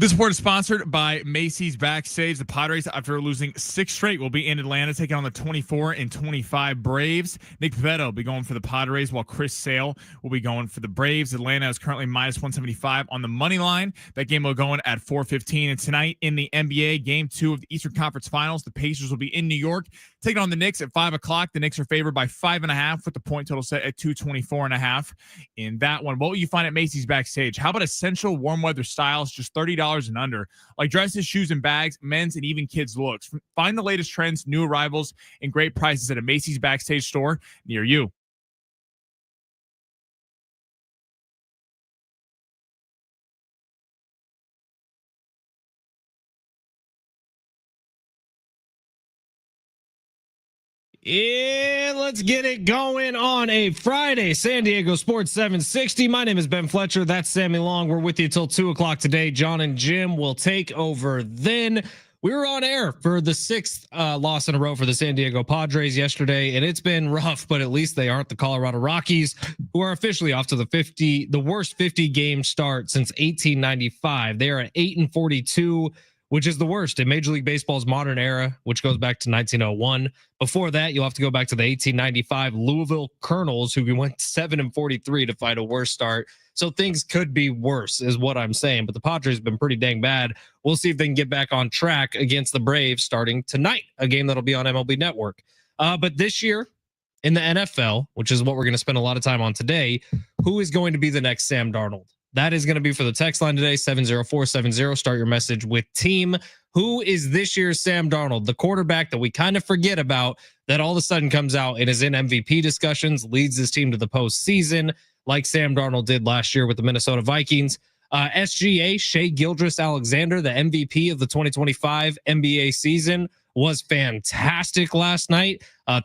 This report is sponsored by Macy's Backstage. The Padres, after losing 6 straight, will be in Atlanta taking on the 24 and 25 Braves. Nick Pivetta will be going for the Padres, while Chris Sale will be going for the Braves. Atlanta is currently minus 175 on the money line. That game will go in at 4:15. And tonight in the NBA, Game 2 of the Eastern Conference Finals, the Pacers will be in New York taking on the Knicks at 5 o'clock. The Knicks are favored by 5.5 with the point total set at 224.5. In that one, what will you find at Macy's Backstage? How about essential warm weather styles, just $30 and under, like dresses, shoes, and bags, men's and even kids looks. Find the latest trends, new arrivals, and great prices at a Macy's Backstage store near you. Yeah, let's get it going on a Friday. San Diego Sports 760. My name is Ben Fletcher. That's Sammy Long. We're with you till 2 o'clock today. John and Jim will take over then. We were on air for the 6th loss in a row for the San Diego Padres yesterday, and it's been rough, but at least they aren't the Colorado Rockies, who are officially off to the worst 50-game start since 1895. They are at 8-42. Which is the worst in Major League Baseball's modern era, which goes back to 1901. Before that, you'll have to go back to the 1895 Louisville Colonels, who went 7-43 to find a worse start. So things could be worse, is what I'm saying. But the Padres have been pretty dang bad. We'll see if they can get back on track against the Braves starting tonight, a game that'll be on MLB Network. But this year in the NFL, which is what we're going to spend a lot of time on today, who is going to be the next Sam Darnold? That is going to be for the text line today, 70470. Start your message with team. Who is this year's Sam Darnold, the quarterback that we kind of forget about, that all of a sudden comes out and is in MVP discussions, leads his team to the postseason, like Sam Darnold did last year with the Minnesota Vikings. SGA, Shea Gilgeous-Alexander, the MVP of the 2025 NBA season, was fantastic last night.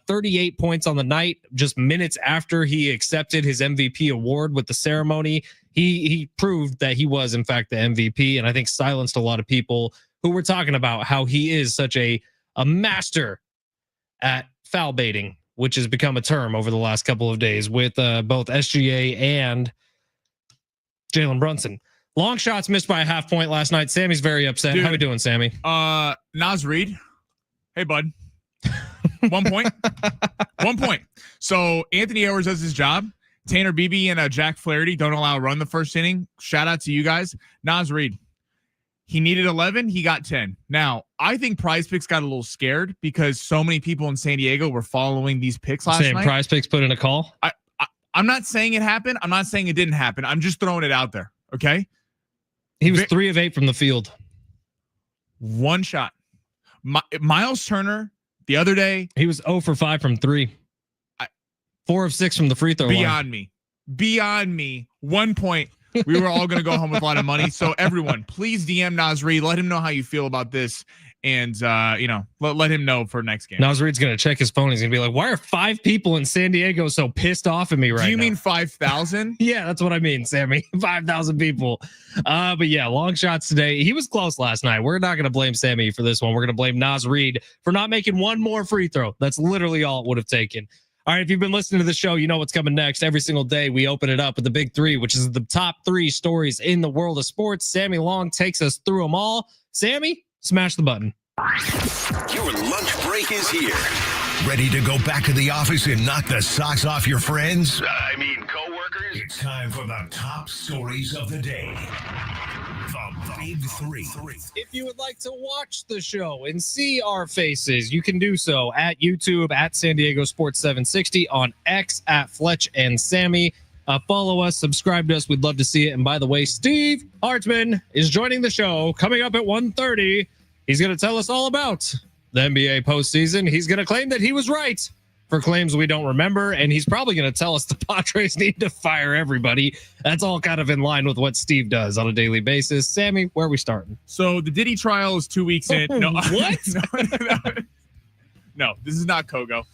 38 points on the night, just minutes after he accepted his MVP award with the ceremony. He proved that he was, in fact, the MVP, and I think silenced a lot of people who were talking about how he is such a master at foul baiting, which has become a term over the last couple of days with both SGA and Jalen Brunson. Long shots missed by a half point last night. Sammy's very upset. Dude, how we doing, Sammy? Naz Reid. Hey, bud. 1 point. 1 point. So Anthony Edwards does his job. Tanner Beebe and Jack Flaherty don't allow a run the first inning. Shout out to you guys. Naz Reid, he needed 11. He got 10. Now, I think Prize Picks got a little scared because so many people in San Diego were following these picks last night. Prize Picks put in a call? I'm not saying it happened. I'm not saying it didn't happen. I'm just throwing it out there. Okay. He was 3 of 8 from the field. One shot. Miles Turner the other day. He was 0 for 5 from 3. 4 of 6 from the free throw line. Beyond me. 1 point. We were all going to go home with a lot of money. So everyone, please DM Naz Reid. Let him know how you feel about this. And, let him know for next game. Naz Reid's going to check his phone. He's going to be like, why are 5 people in San Diego so pissed off at me right now? Do you mean 5,000? Yeah, that's what I mean, Sammy. 5,000 people. But yeah, long shots today. He was close last night. We're not going to blame Sammy for this one. We're going to blame Naz Reid for not making one more free throw. That's literally all it would have taken. All right, if you've been listening to the show, you know what's coming next. Every single day, we open it up with the big 3, which is the top 3 stories in the world of sports. Sammy Long takes us through them all. Sammy, smash the button. Your lunch break is here. Ready to go back to the office and knock the socks off your friends? Coworkers? It's time for the top stories of the day. The Big 3. If you would like to watch the show and see our faces, you can do so at YouTube, at San Diego Sports 760, on X, at Fletch and Sammy. Follow us, subscribe to us. We'd love to see it. And by the way, Steve Hartman is joining the show coming up at 1:30. He's going to tell us all about the NBA postseason. He's going to claim that he was right for claims we don't remember, and he's probably going to tell us the Padres need to fire everybody. That's all kind of in line with what Steve does on a daily basis. Sammy, where are we starting? So the Diddy trial is 2 weeks in. No, what? No, this is not Kogo.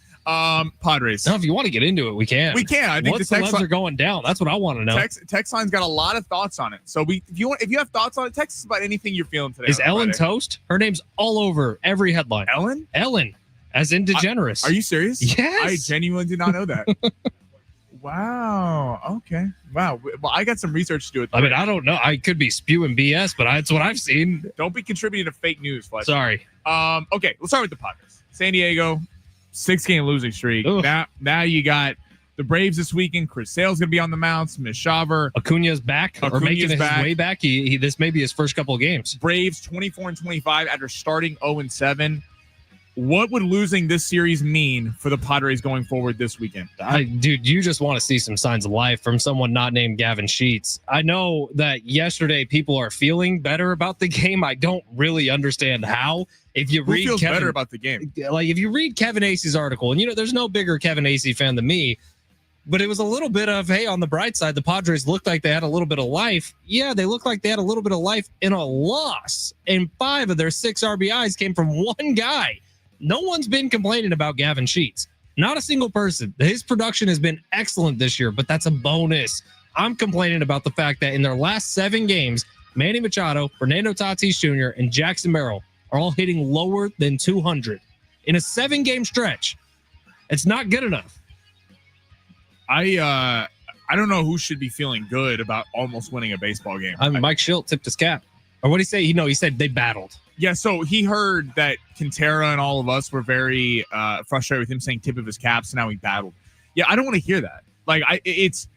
Padres. No, if you want to get into it, we can. We can. I think the celebs are going down. That's what I want to know. Text line's got a lot of thoughts on it. So if you have thoughts on it, text us about anything you're feeling today. Is Ellen toast? Her name's all over every headline. Ellen, as in DeGeneres. Are you serious? Yes. I genuinely did not know that. Wow. Okay. Wow. Well, I got some research to do. I mean, I don't know. I could be spewing BS, but that's what I've seen. Don't be contributing to fake news, Fletch. Sorry. Okay. Let's start with the Padres. San Diego, 6-game losing streak. Oof. Now you got the Braves this weekend. Chris Sale's gonna be on the mound. Smith Shaver. Acuna's back or making his way back. He this may be his first couple of games. Braves 24-25 after starting 0-7. What would losing this series mean for the Padres going forward this weekend? Dude, you just want to see some signs of life from someone not named Gavin Sheets. I know that yesterday people are feeling better about the game. I don't really understand how. If you read feels better about the game? Like if you read Kevin Acey's article, and there's no bigger Kevin Acey fan than me, but it was a little bit of, hey, on the bright side, the Padres looked like they had a little bit of life. Yeah, they looked like they had a little bit of life in a loss. And 5 of their 6 RBIs came from one guy. No one's been complaining about Gavin Sheets. Not a single person. His production has been excellent this year, but that's a bonus. I'm complaining about the fact that in their last 7 games, Manny Machado, Fernando Tatis Jr., and Jackson Merrill are all hitting lower than 200 in a 7-game stretch. It's not good enough. I don't know who should be feeling good about almost winning a baseball game. Mike Schilt tipped his cap. Or what did he say? He said they battled. Yeah, so he heard that Quintera and all of us were very frustrated with him saying tip of his cap, so now he battled. Yeah, I don't want to hear that. Like, it's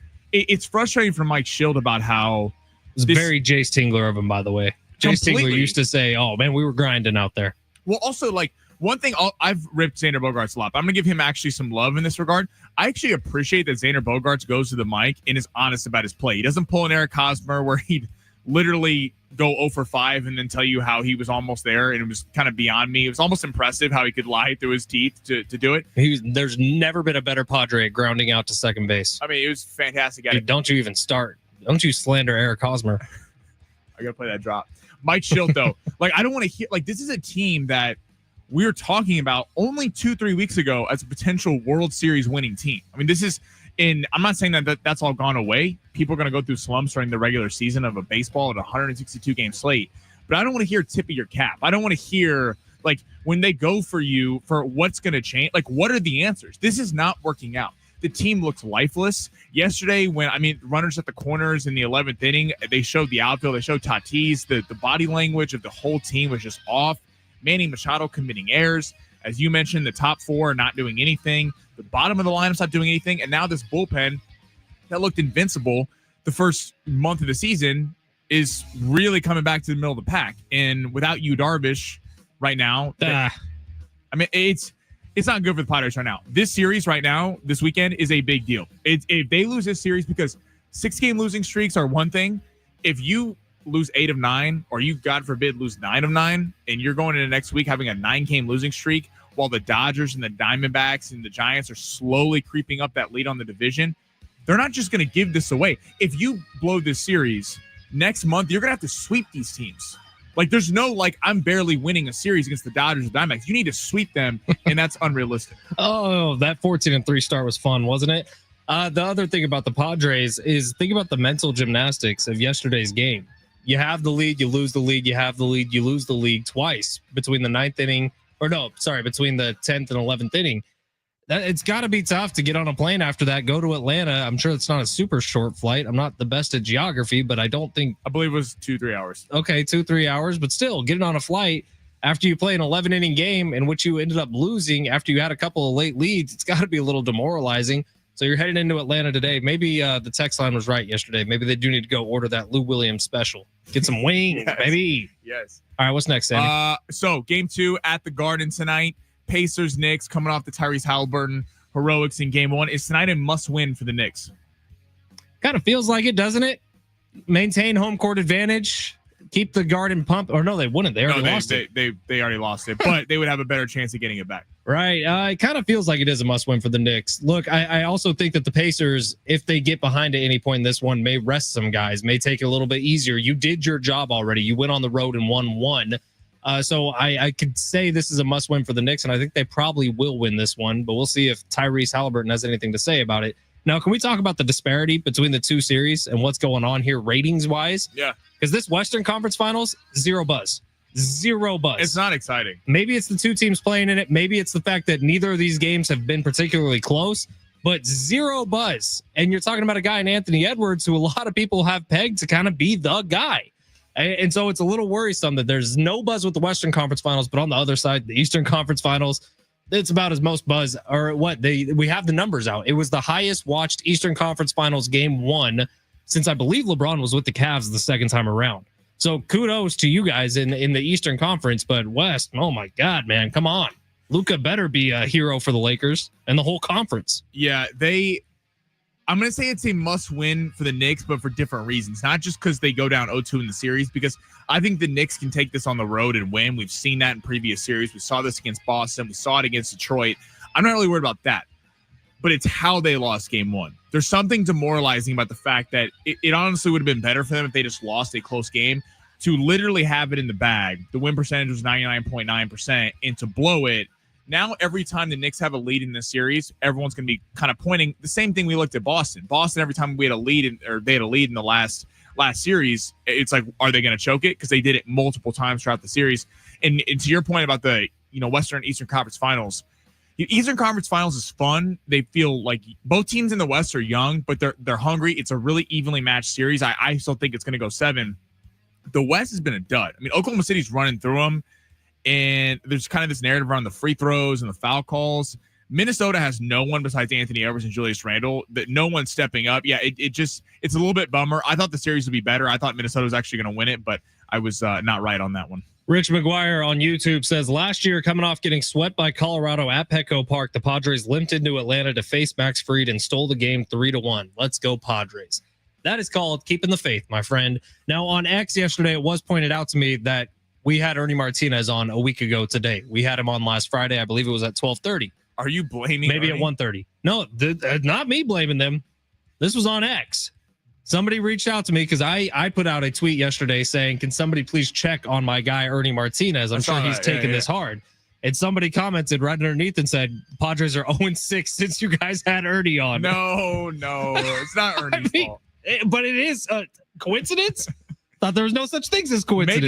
frustrating for Mike Schilt about how... It was very Jace Tingler of him, by the way. Jace Tingler used to say, oh, man, we were grinding out there. Well, also, like, one thing, I've ripped Xander Bogaerts a lot, but I'm going to give him actually some love in this regard. I actually appreciate that Xander Bogaerts goes to the mic and is honest about his play. He doesn't pull an Eric Hosmer where he'd literally go 0 for 5 and then tell you how he was almost there, and it was kind of beyond me. It was almost impressive how he could lie through his teeth to do it. There's never been a better Padre at grounding out to second base. I mean, it was fantastic. Dude, don't you even start. Don't you slander Eric Hosmer. I got to play that drop. Mike Schilt, though, like, I don't want to hear, like, this is a team that we were talking about only 2-3 weeks ago as a potential World Series winning team. I mean, this is I'm not saying that's all gone away. People are going to go through slumps during the regular season of a baseball at a 162-game slate. But I don't want to hear tip of your cap. I don't want to hear, like, when they go for you for what's going to change. Like, what are the answers? This is not working out. The team looks lifeless. Yesterday, runners at the corners in the 11th inning, they showed the outfield. They showed Tatis. The body language of the whole team was just off. Manny Machado committing errors. As you mentioned, the top 4 are not doing anything. The bottom of the lineup's not doing anything. And now this bullpen that looked invincible the first month of the season is really coming back to the middle of the pack. And without Yu Darvish right now, I mean, it's not good for the Padres right now. This series right now, this weekend, is a big deal. If they lose this series, because 6-game losing streaks are one thing. If you lose 8 of 9, or you, God forbid, lose 9 of 9, and you're going into next week having a 9-game losing streak, while the Dodgers and the Diamondbacks and the Giants are slowly creeping up that lead on the division, they're not just going to give this away. If you blow this series next month, you're going to have to sweep these teams. Like, there's no, like, I'm barely winning a series against the Dodgers and Diamondbacks. You need to sweep them, and that's unrealistic. Oh, that 14-3 start was fun, wasn't it? The other thing about the Padres is think about the mental gymnastics of yesterday's game. You have the lead, you lose the lead, you have the lead, you lose the lead twice between the 9th inning. Between the 10th and 11th inning. It's got to be tough to get on a plane after that, go to Atlanta. I'm sure it's not a super short flight. I'm not the best at geography, but I believe it was 2-3 hours. Okay, 2-3 hours, but still getting on a flight after you play an 11-inning game in which you ended up losing after you had a couple of late leads. It's got to be a little demoralizing. So you're heading into Atlanta today. Maybe the text line was right yesterday. Maybe they do need to go order that Lou Williams special. Get some wings, yes. Baby. Yes. All right, what's next, Sammy? So game 2 at the Garden tonight. Pacers, Knicks, coming off the Tyrese Halliburton heroics in game 1. Is tonight a must-win for the Knicks? Kind of feels like it, doesn't it? Maintain home court advantage. Keep the Garden pump. Or no, they wouldn't. They already lost it. They already lost it, but they would have a better chance of getting it back. Right. It kind of feels like it is a must-win for the Knicks. Look, I also think that the Pacers, if they get behind at any point in this one, may rest some guys, may take it a little bit easier. You did your job already. You went on the road and won 1. So I could say this is a must-win for the Knicks, and I think they probably will win this one, but we'll see if Tyrese Halliburton has anything to say about it. Now, can we talk about the disparity between the two series and what's going on here ratings-wise? Yeah. Because this Western Conference Finals, zero buzz. Zero buzz. It's not exciting. Maybe it's the two teams playing in it. Maybe it's the fact that neither of these games have been particularly close. but zero buzz. And you're talking about a guy in Anthony Edwards who a lot of people have pegged to kind of be the guy. And so it's a little worrisome that there's no buzz with the Western Conference Finals, but on the other side, the Eastern Conference Finals, it's about as most buzz, or what we have the numbers out. It was the highest watched Eastern Conference Finals game one since I believe LeBron was with the Cavs the second time around. So kudos to you guys in the Eastern Conference, but West, oh my God, man, come on. Luka better be a hero for the Lakers and the whole conference. Yeah, I'm going to say it's a must win for the Knicks, but for different reasons. Not just because they go down 0-2 in the series, because I think the Knicks can take this on the road and win. We've seen that in previous series. We saw this against Boston. We saw it against Detroit. I'm not really worried about that, but it's how they lost game one. There's something demoralizing about the fact that it honestly would have been better for them if they just lost a close game. To literally have it in the bag, the win percentage was 99.9%, and to blow it, now every time the Knicks have a lead in this series, everyone's going to be kind of pointing the same thing we looked at Boston. Boston, every time we had a lead, they had a lead in the last series, it's like, are they going to choke it? Because they did it multiple times throughout the series. And to your point about the Western Eastern Conference Finals, Eastern Conference Finals is fun. They feel like both teams in the West are young, but they're hungry. It's a really evenly matched series. I still think it's going to go 7. The West has been a dud. I mean, Oklahoma City's running through them, and there's kind of this narrative around the free throws and the foul calls. Minnesota has no one besides Anthony Edwards and Julius Randle. That no one's stepping up. Yeah, it's a little bit bummer. I thought the series would be better. I thought Minnesota was actually going to win it, but I was not right on that one. Rich McGuire on YouTube says, last year, coming off getting swept by Colorado at Petco Park, the Padres limped into Atlanta to face Max Fried and stole the game 3-1. Let's go Padres. That is called keeping the faith, my friend. Now, on X yesterday, it was pointed out to me that we had Ernie Martinez on a week ago today. We had him on last Friday. I believe it was at 12:30. Are you blaming Maybe Ernie? At 1:30. No, not me blaming them. This was on X. Somebody reached out to me because I put out a tweet yesterday saying, can somebody please check on my guy, Ernie Martinez? I'm sure he's taking this hard. And somebody commented right underneath and said, Padres are 0-6 since you guys had Ernie on. No, it's not Ernie's fault. But it is a coincidence. Thought there was no such things as coincidence.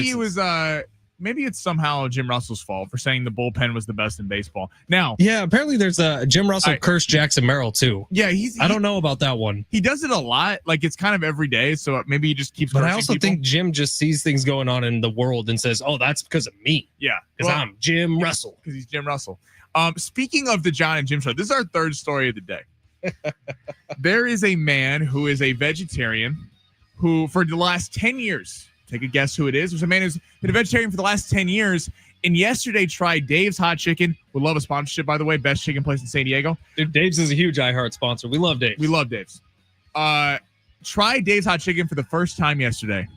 Maybe it's somehow Jim Russell's fault for saying the bullpen was the best in baseball. Now, yeah, apparently there's a Jim Russell cursed Jackson Merrill too. Yeah, I don't know about that one. He does it a lot. Like it's kind of every day. So maybe he just keeps. But I also think Jim just sees things going on in the world and says, "Oh, that's because of me." Yeah, because I'm Jim Russell. Because he's Jim Russell. Speaking of the John and Jim show, this is our third story of the day. There is a man who is a vegetarian who, for the last 10 years, take a guess who it is. There's a man who's been a vegetarian for the last 10 years and yesterday tried Dave's Hot Chicken. Would love a sponsorship, by the way. Best chicken place in San Diego. Dude, Dave's is a huge iHeart sponsor. We love Dave's. We love Dave's. Tried Dave's Hot Chicken for the first time yesterday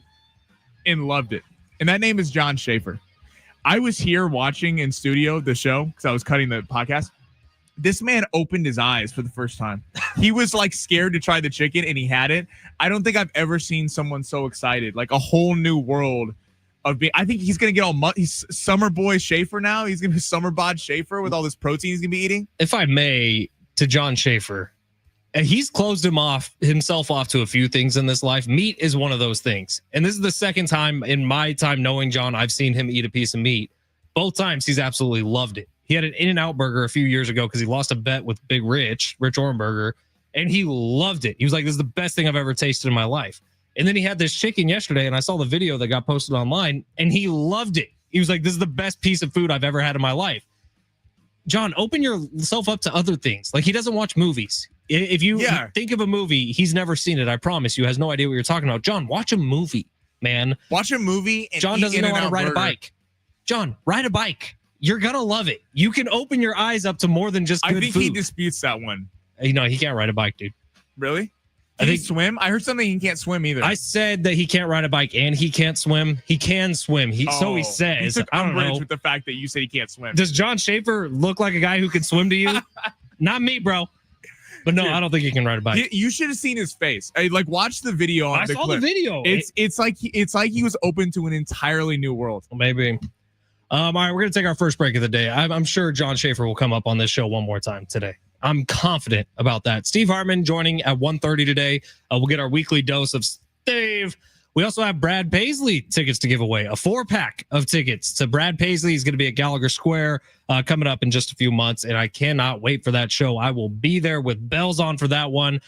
and loved it. And that name is John Schaefer. I was here watching in studio the show because I was cutting the podcast. This man opened his eyes for the first time. He was like scared to try the chicken and he had it. I don't think I've ever seen someone so excited. Like a whole new world of being. I think he's going to get all he's Summer Boy Schaefer now. He's going to be Summer Bod Schaefer with all this protein he's going to be eating. If I may, to John Schaefer, and he's closed himself off to a few things in this life. Meat is one of those things. And this is the second time in my time knowing John, I've seen him eat a piece of meat. Both times he's absolutely loved it. He had an In-N-Out burger a few years ago because he lost a bet with Big Rich Orenberger, and he loved it. He was like, this is the best thing I've ever tasted in my life. And then he had this chicken yesterday, and I saw the video that got posted online, and he loved it. He was like, this is the best piece of food I've ever had in my life. John, open yourself up to other things. Like, he doesn't watch movies. If you think of a movie, he's never seen it, I promise you, has no idea what you're talking about. John, watch a movie, man. Watch a movie and John doesn't know how to ride a bike. John, ride a bike. You're going to love it. You can open your eyes up to more than just good food. I think he disputes that one. He can't ride a bike, dude. Really? Can he swim? I heard something he can't swim either. I said that he can't ride a bike and he can't swim. He can swim. So he says. He took I don't know. with the fact that you said he can't swim. Does John Schaefer look like a guy who can swim to you? Not me, bro. But no, dude, I don't think he can ride a bike. You should have seen his face. Watch the video on the clip. I saw the video. It's like he was open to an entirely new world. Maybe. All right, we're going to take our first break of the day. I'm sure John Schaefer will come up on this show one more time today. I'm confident about that. Steve Hartman joining at 1:30 today. We'll get our weekly dose of Steve We also have Brad Paisley tickets to give away, a 4-pack of tickets to Brad Paisley. He's going to be at Gallagher Square coming up in just a few months, and I cannot wait for that show. I will be there with bells on for that one.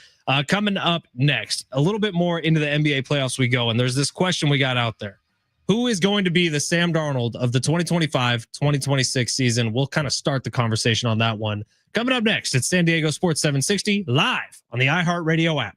Coming up next, a little bit more into the NBA playoffs we go, and there's this question we got out there. Who is going to be the Sam Darnold of the 2025-2026 season? We'll kind of start the conversation on that one. Coming up next, it's San Diego Sports 760 live on the iHeartRadio app.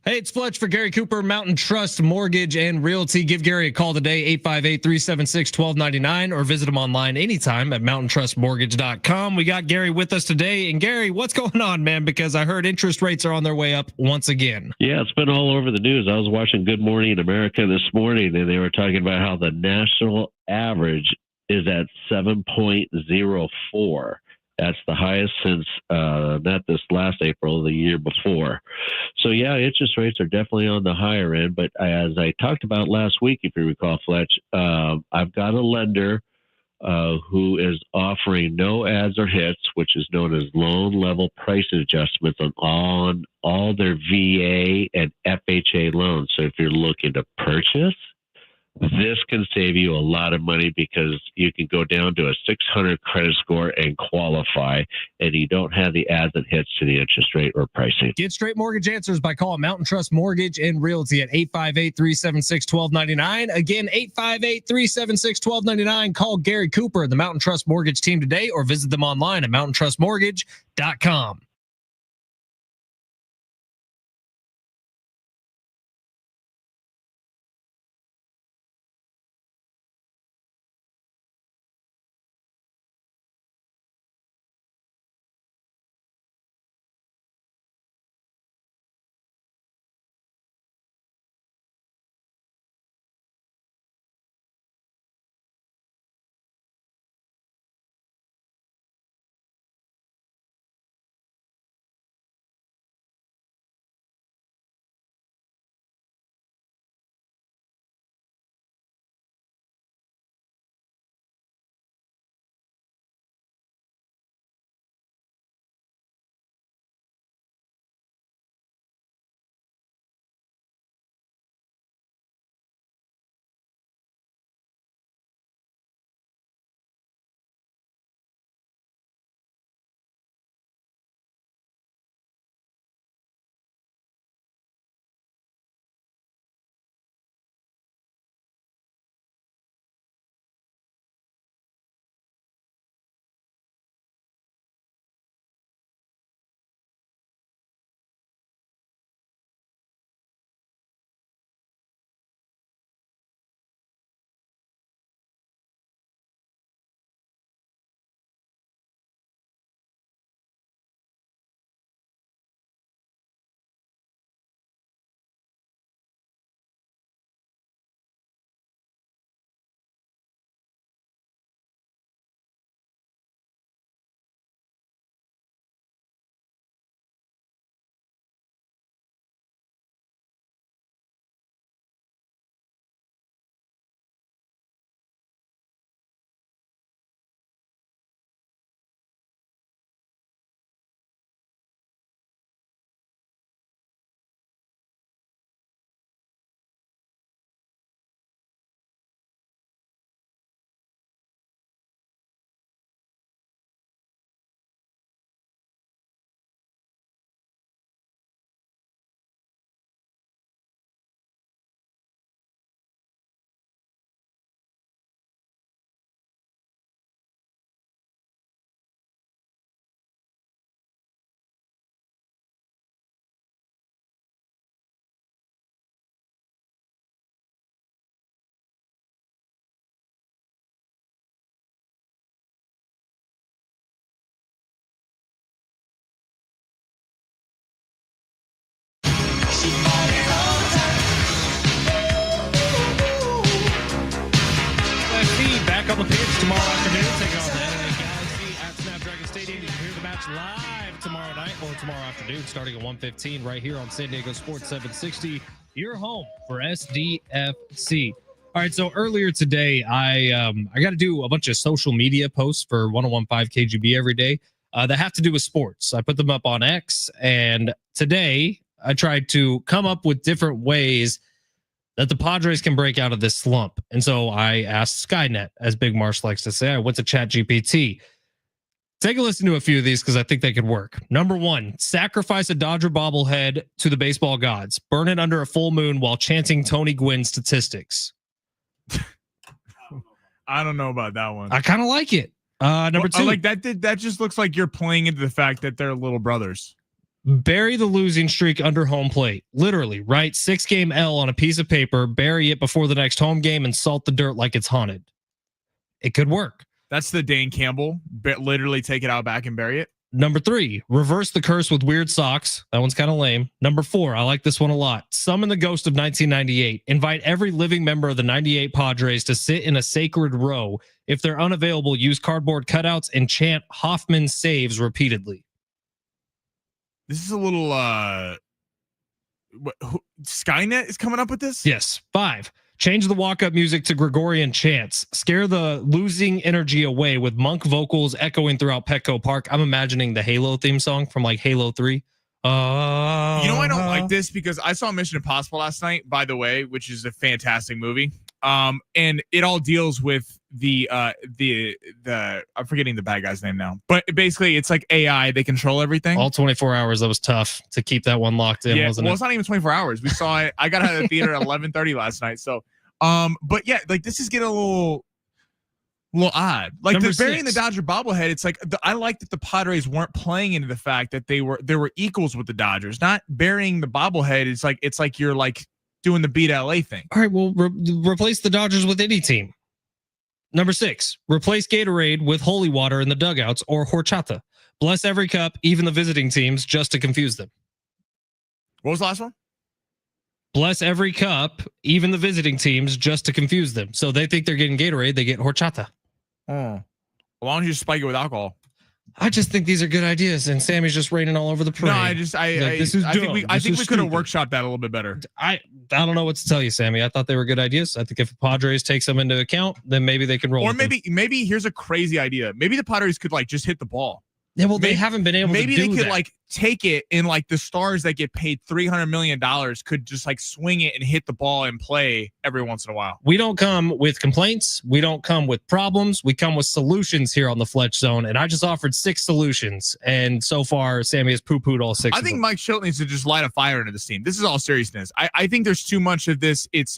Hey, it's Fletch for Gary Cooper, Mountain Trust Mortgage and Realty. Give Gary a call today, 858-376-1299, or visit him online anytime at mountaintrustmortgage.com. We got Gary with us today. And Gary, what's going on, man? Because I heard interest rates are on their way up once again. Yeah, it's been all over the news. I was watching Good Morning America this morning, and they were talking about how the national average is at 7.04. That's the highest since not this last April, the year before. So, yeah, interest rates are definitely on the higher end. But as I talked about last week, if you recall, Fletch, I've got a lender who is offering no ads or hits, which is known as loan level price adjustments on all their VA and FHA loans. So if you're looking to purchase, this can save you a lot of money because you can go down to a 600 credit score and qualify, and you don't have the ads and hits to the interest rate or pricing. Get straight mortgage answers by calling Mountain Trust Mortgage and Realty at 858-376-1299. Again, 858-376-1299. Call Gary Cooper, the Mountain Trust Mortgage team today, or visit them online at mountaintrustmortgage.com. live tomorrow night or tomorrow afternoon, starting at 1:15, right here on San Diego Sports 760. Your home for SDFC. All right, so earlier today, I got to do a bunch of social media posts for 1015 KGB every day that have to do with sports. I put them up on X, and today I tried to come up with different ways that the Padres can break out of this slump. And so I asked Skynet, as Big Marsh likes to say. I went to ChatGPT. Take a listen to a few of these because I think they could work. Number one, sacrifice a Dodger bobblehead to the baseball gods. Burn it under a full moon while chanting Tony Gwynn statistics. I don't know about that one. I kind of like it. Number two, like that. That just looks like you're playing into the fact that they're little brothers. Bury the losing streak under home plate. Literally, write 6-game L on a piece of paper, bury it before the next home game, and salt the dirt like it's haunted. It could work. That's the Dane Campbell. Literally take it out back and bury it. Number 3, reverse the curse with weird socks. That one's kind of lame. Number 4, I like this one a lot. Summon the ghost of 1998. Invite every living member of the 98 Padres to sit in a sacred row. If they're unavailable, use cardboard cutouts and chant Hoffman saves repeatedly. This is a little Skynet is coming up with this? Yes. 5, change the walk-up music to Gregorian chants. Scare the losing energy away with monk vocals echoing throughout Petco Park. I'm imagining the Halo theme song from like Halo 3. You know, I don't like this because I saw Mission Impossible last night, by the way, which is a fantastic movie. And it all deals with the I'm forgetting the bad guy's name now, but basically it's like AI. They control everything. All 24 hours. That was tough to keep that one locked in. Yeah, wasn't well, it? It's not even 24 hours. We saw it. I got out of the theater at 11:30 last night. So, but yeah, like this is getting a little odd. Like Number the burying 6. the Dodger bobblehead. It's like I like that the Padres weren't playing into the fact that there were equals with the Dodgers. Not burying the bobblehead. It's like you're like doing the beat LA thing. All right, well, replace the Dodgers with any team. Number 6, replace Gatorade with holy water in the dugouts or horchata. Bless every cup, even the visiting teams, just to confuse them. What was the last one? Bless every cup, even the visiting teams, just to confuse them. So they think they're getting Gatorade, they get horchata. Oh, why don't you just spike it with alcohol? I just think these are good ideas, and Sammy's just raining all over the parade. No, I think we could have workshopped that a little bit better. I don't know what to tell you, Sammy. I thought they were good ideas. I think if the Padres takes them into account, then maybe they can roll. Or maybe here's a crazy idea. Maybe the Padres could like just hit the ball. Yeah, well, they haven't been able to do that. Maybe they could like take it and like the stars that get paid $300 million could just like swing it and hit the ball and play every once in a while. We don't come with complaints. We don't come with problems. We come with solutions here on the Fletch Zone. And I just offered 6 solutions. And so far, Sammy has poo-pooed all 6 I think Mike Schilt needs to just light a fire into this team. This is all seriousness. I think there's too much of this. It's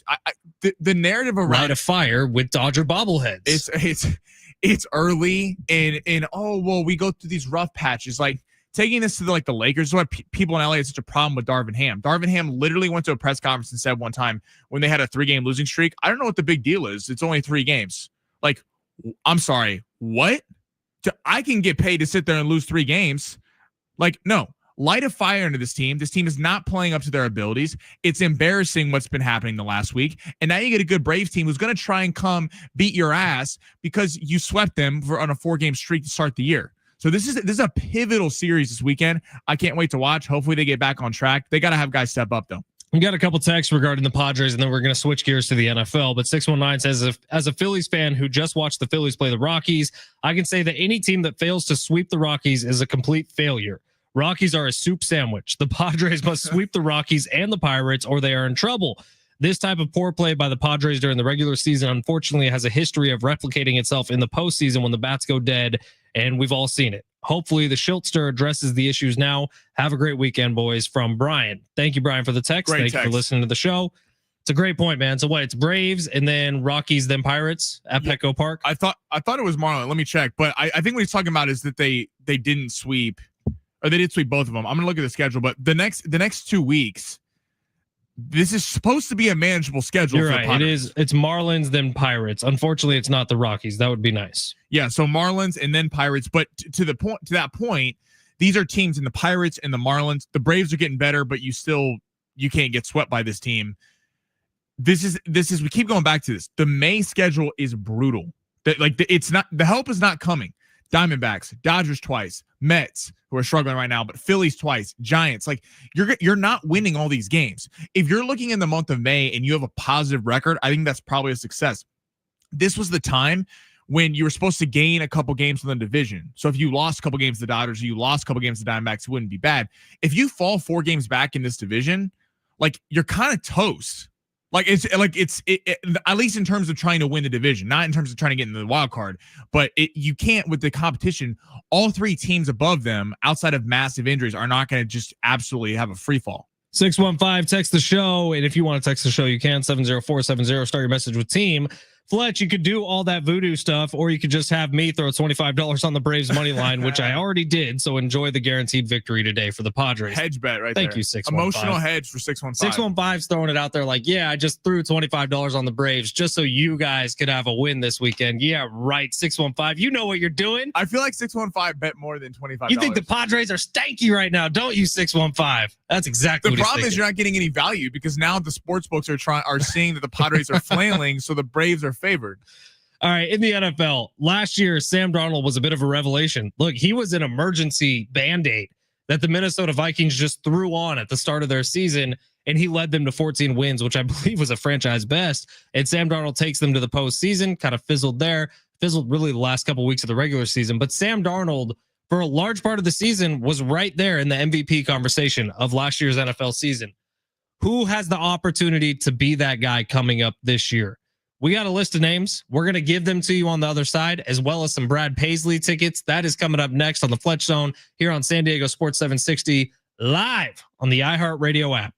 the narrative around light a fire with Dodger bobbleheads. It's early and oh well, we go through these rough patches. Like taking this to the Lakers is why people in LA had such a problem with Darvin Ham. Darvin Ham literally went to a press conference and said one time when they had a 3-game losing streak, I don't know what the big deal is. It's only 3 games. Like, I'm sorry, what? I can get paid to sit there and lose 3 games. Like, no. Light a fire into this team. This team is not playing up to their abilities. It's embarrassing what's been happening the last week. And now you get a good Braves team who's going to try and come beat your ass because you swept them on a 4-game streak to start the year. So this is a pivotal series this weekend. I can't wait to watch. Hopefully they get back on track. They got to have guys step up though. We got a couple texts regarding the Padres, and then we're going to switch gears to the NFL. But 619 says, as a Phillies fan who just watched the Phillies play the Rockies, I can say that any team that fails to sweep the Rockies is a complete failure. Rockies are a soup sandwich. The Padres must sweep the Rockies and the Pirates or they are in trouble. This type of poor play by the Padres during the regular season, unfortunately, has a history of replicating itself in the postseason when the bats go dead, and we've all seen it. Hopefully, the Schiltster addresses the issues now. Have a great weekend, boys, from Brian. Thank you, Brian, for the text. Thank you for listening to the show. It's a great point, man. So what? It's Braves and then Rockies, then Pirates at Petco Park. I thought it was Marlin. Let me check. But I think what he's talking about is that they didn't sweep. Or they did sweep both of them. I'm going to look at the schedule, but the next 2 weeks, this is supposed to be a manageable schedule. You're right. It is. It's Marlins, then Pirates. Unfortunately, it's not the Rockies. That would be nice. Yeah. So Marlins and then Pirates. But to that point, these are teams in the Pirates and the Marlins. The Braves are getting better, but you can't get swept by this team. This is. We keep going back to this. The May schedule is brutal. It's not. The help is not coming. Diamondbacks, Dodgers twice, Mets, who are struggling right now, but Phillies twice, Giants. Like you're not winning all these games. If you're looking in the month of May and you have a positive record, I think that's probably a success. This was the time when you were supposed to gain a couple games from the division. So if you lost a couple games to the Dodgers, you lost a couple games to the Diamondbacks, it wouldn't be bad. If you fall 4 games back in this division, like you're kind of toast. It's at least in terms of trying to win the division, not in terms of trying to get into the wild card, but you can't with the competition. All 3 teams above them, outside of massive injuries, are not going to just absolutely have a free fall. 615, text the show. And if you want to text the show, you can 70470. Start your message with team. Fletch, you could do all that voodoo stuff, or you could just have me throw $25 on the Braves money line, which I already did. So enjoy the guaranteed victory today for the Padres. Hedge bet right Thank there. you, 615. Emotional hedge for 615. 615's throwing it out there like, yeah, I just threw $25 on the Braves just so you guys could have a win this weekend. Yeah, right, 615. You know what you're doing. I feel like 615 bet more than $25. You think the Padres are stanky right now, don't you, 615? That's exactly the what problem is you're not getting any value because now the sports books are seeing that the Padres are flailing, so the Braves are favored. All right, in the NFL, last year, Sam Darnold was a bit of a revelation. Look, he was an emergency Band-Aid that the Minnesota Vikings just threw on at the start of their season, and he led them to 14 wins, which I believe was a franchise best. And Sam Darnold takes them to the postseason, kind of fizzled really the last couple of weeks of the regular season. But Sam Darnold, for a large part of the season, was right there in the MVP conversation of last year's NFL season. Who has the opportunity to be that guy coming up this year? We got a list of names. We're going to give them to you on the other side, as well as some Brad Paisley tickets. That is coming up next on the Fletch Zone here on San Diego Sports 760, live on the iHeartRadio app.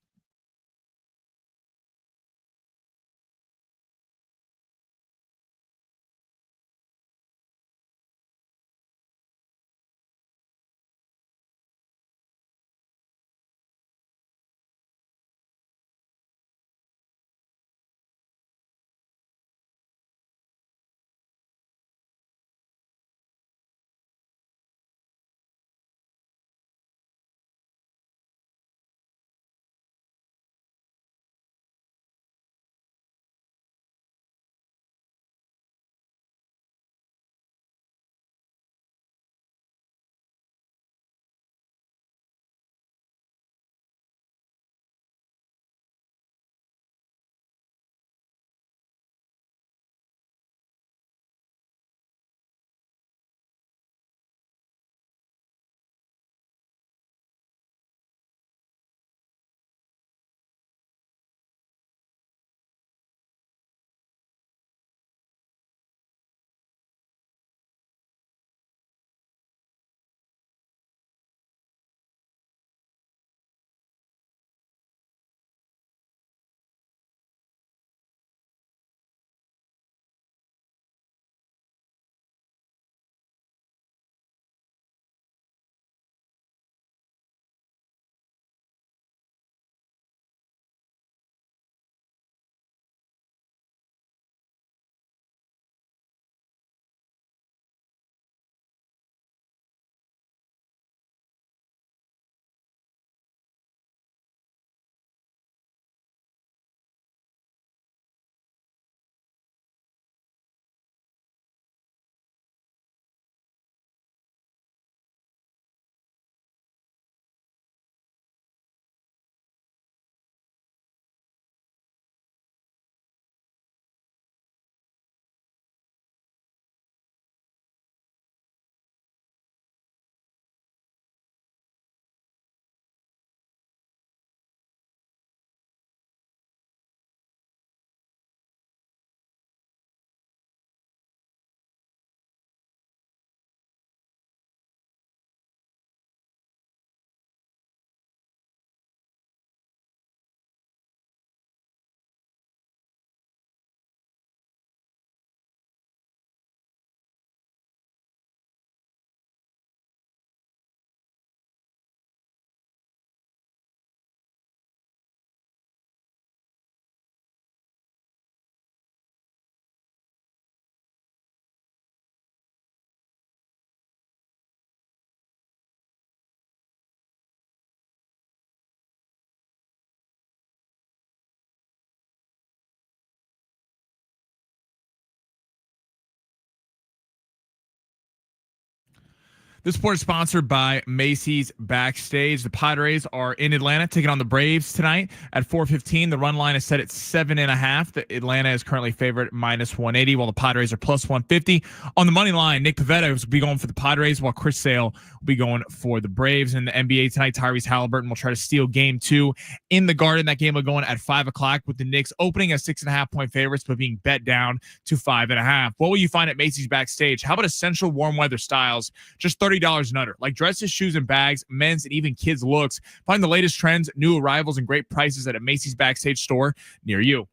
This sport is sponsored by Macy's Backstage. The Padres are in Atlanta taking on the Braves tonight at 4:15. The run line is set at 7.5. The Atlanta is currently favored -180, while the Padres are +150. On the money line, Nick Pivetta will be going for the Padres, while Chris Sale will be going for the Braves. In the NBA tonight, Tyrese Halliburton will try to steal Game 2 in the Garden. That game will go on at 5 o'clock, with the Knicks opening as 6.5-point favorites, but being bet down to 5.5. What will you find at Macy's Backstage? How about essential warm weather styles? Just $30 and under, like dresses, shoes, and bags, men's, and even kids' looks. Find the latest trends, new arrivals, and great prices at a Macy's Backstage store near you.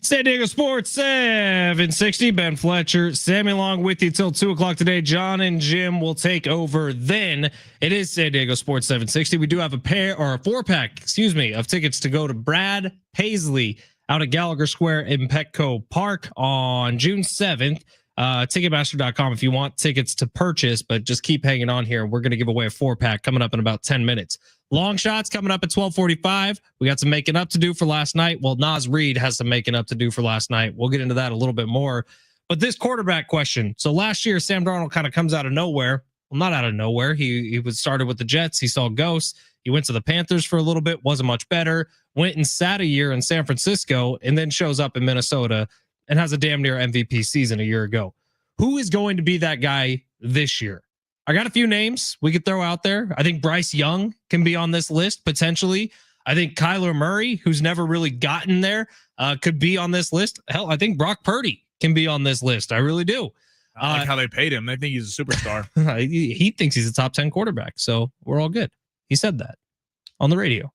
San Diego Sports 760. Ben Fletcher, Sammy Long with you till 2 o'clock today. John and Jim will take over then. It is San Diego Sports 760. We do have a 4-pack, of tickets to go to Brad Paisley out at Gallagher Square in Petco Park on June 7th. Ticketmaster.com if you want tickets to purchase, but just keep hanging on here. We're going to give away a 4-pack coming up in about 10 minutes. Long shots coming up at 12:45. We got some making up to do for last night. Well, Nas Reed has some making up to do for last night. We'll get into that a little bit more. But this quarterback question. So last year, Sam Darnold kind of comes out of nowhere. Well, not out of nowhere. He was started with the Jets. He saw ghosts. He went to the Panthers for a little bit. Wasn't much better. Went and sat a year in San Francisco and then shows up in Minnesota and has a damn near MVP season a year ago. Who is going to be that guy this year? I got a few names we could throw out there. I think Bryce Young can be on this list potentially. I think Kyler Murray, who's never really gotten there, could be on this list. Hell, I think Brock Purdy can be on this list. I really do. I like how they paid him. They think he's a superstar. He thinks he's a top 10 quarterback, so we're all good. He said that on the radio.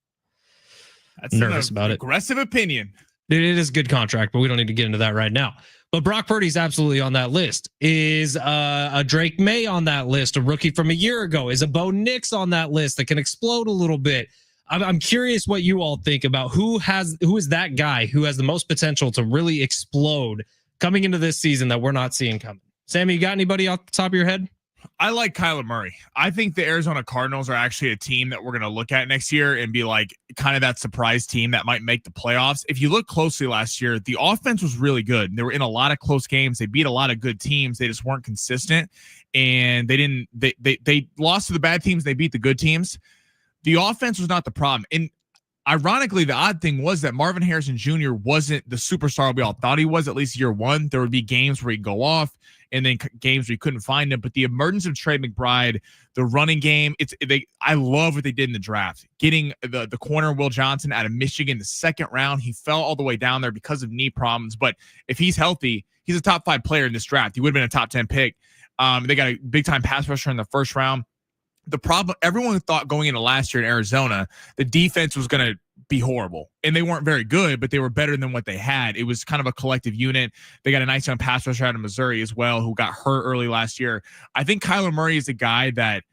That's nervous about it. Aggressive opinion. It is a good contract, but we don't need to get into that right now. But Brock Purdy's absolutely on that list. Is a Drake May on that list, a rookie from a year ago? Is a Bo Nix on that list that can explode a little bit? I'm curious what you all think about who is that guy who has the most potential to really explode coming into this season that we're not seeing coming. Sammy, you got anybody off the top of your head? I like Kyler Murray. I think the Arizona Cardinals are actually a team that we're going to look at next year and be like kind of that surprise team that might make the playoffs. If you look closely last year, the offense was really good. They were in a lot of close games. They beat a lot of good teams. They just weren't consistent, and they lost to the bad teams. They beat the good teams. The offense was not the problem. And ironically, the odd thing was that Marvin Harrison Jr. wasn't the superstar we all thought he was, at least year one. There would be games where he'd go off and then games where you couldn't find him. But the emergence of Trey McBride, the running game, I love what they did in the draft. Getting the corner Will Johnson out of Michigan the second round. He fell all the way down there because of knee problems. But if he's healthy, he's a top 5 player in this draft. He would have been a top 10 pick. They got a big time pass rusher in the first round. The problem, everyone thought going into last year in Arizona, the defense was going to be horrible, and they weren't very good, but they were better than what they had. It was kind of a collective unit. They got a nice young pass rusher out of Missouri as well, who got hurt early last year. I think Kyler Murray is a guy that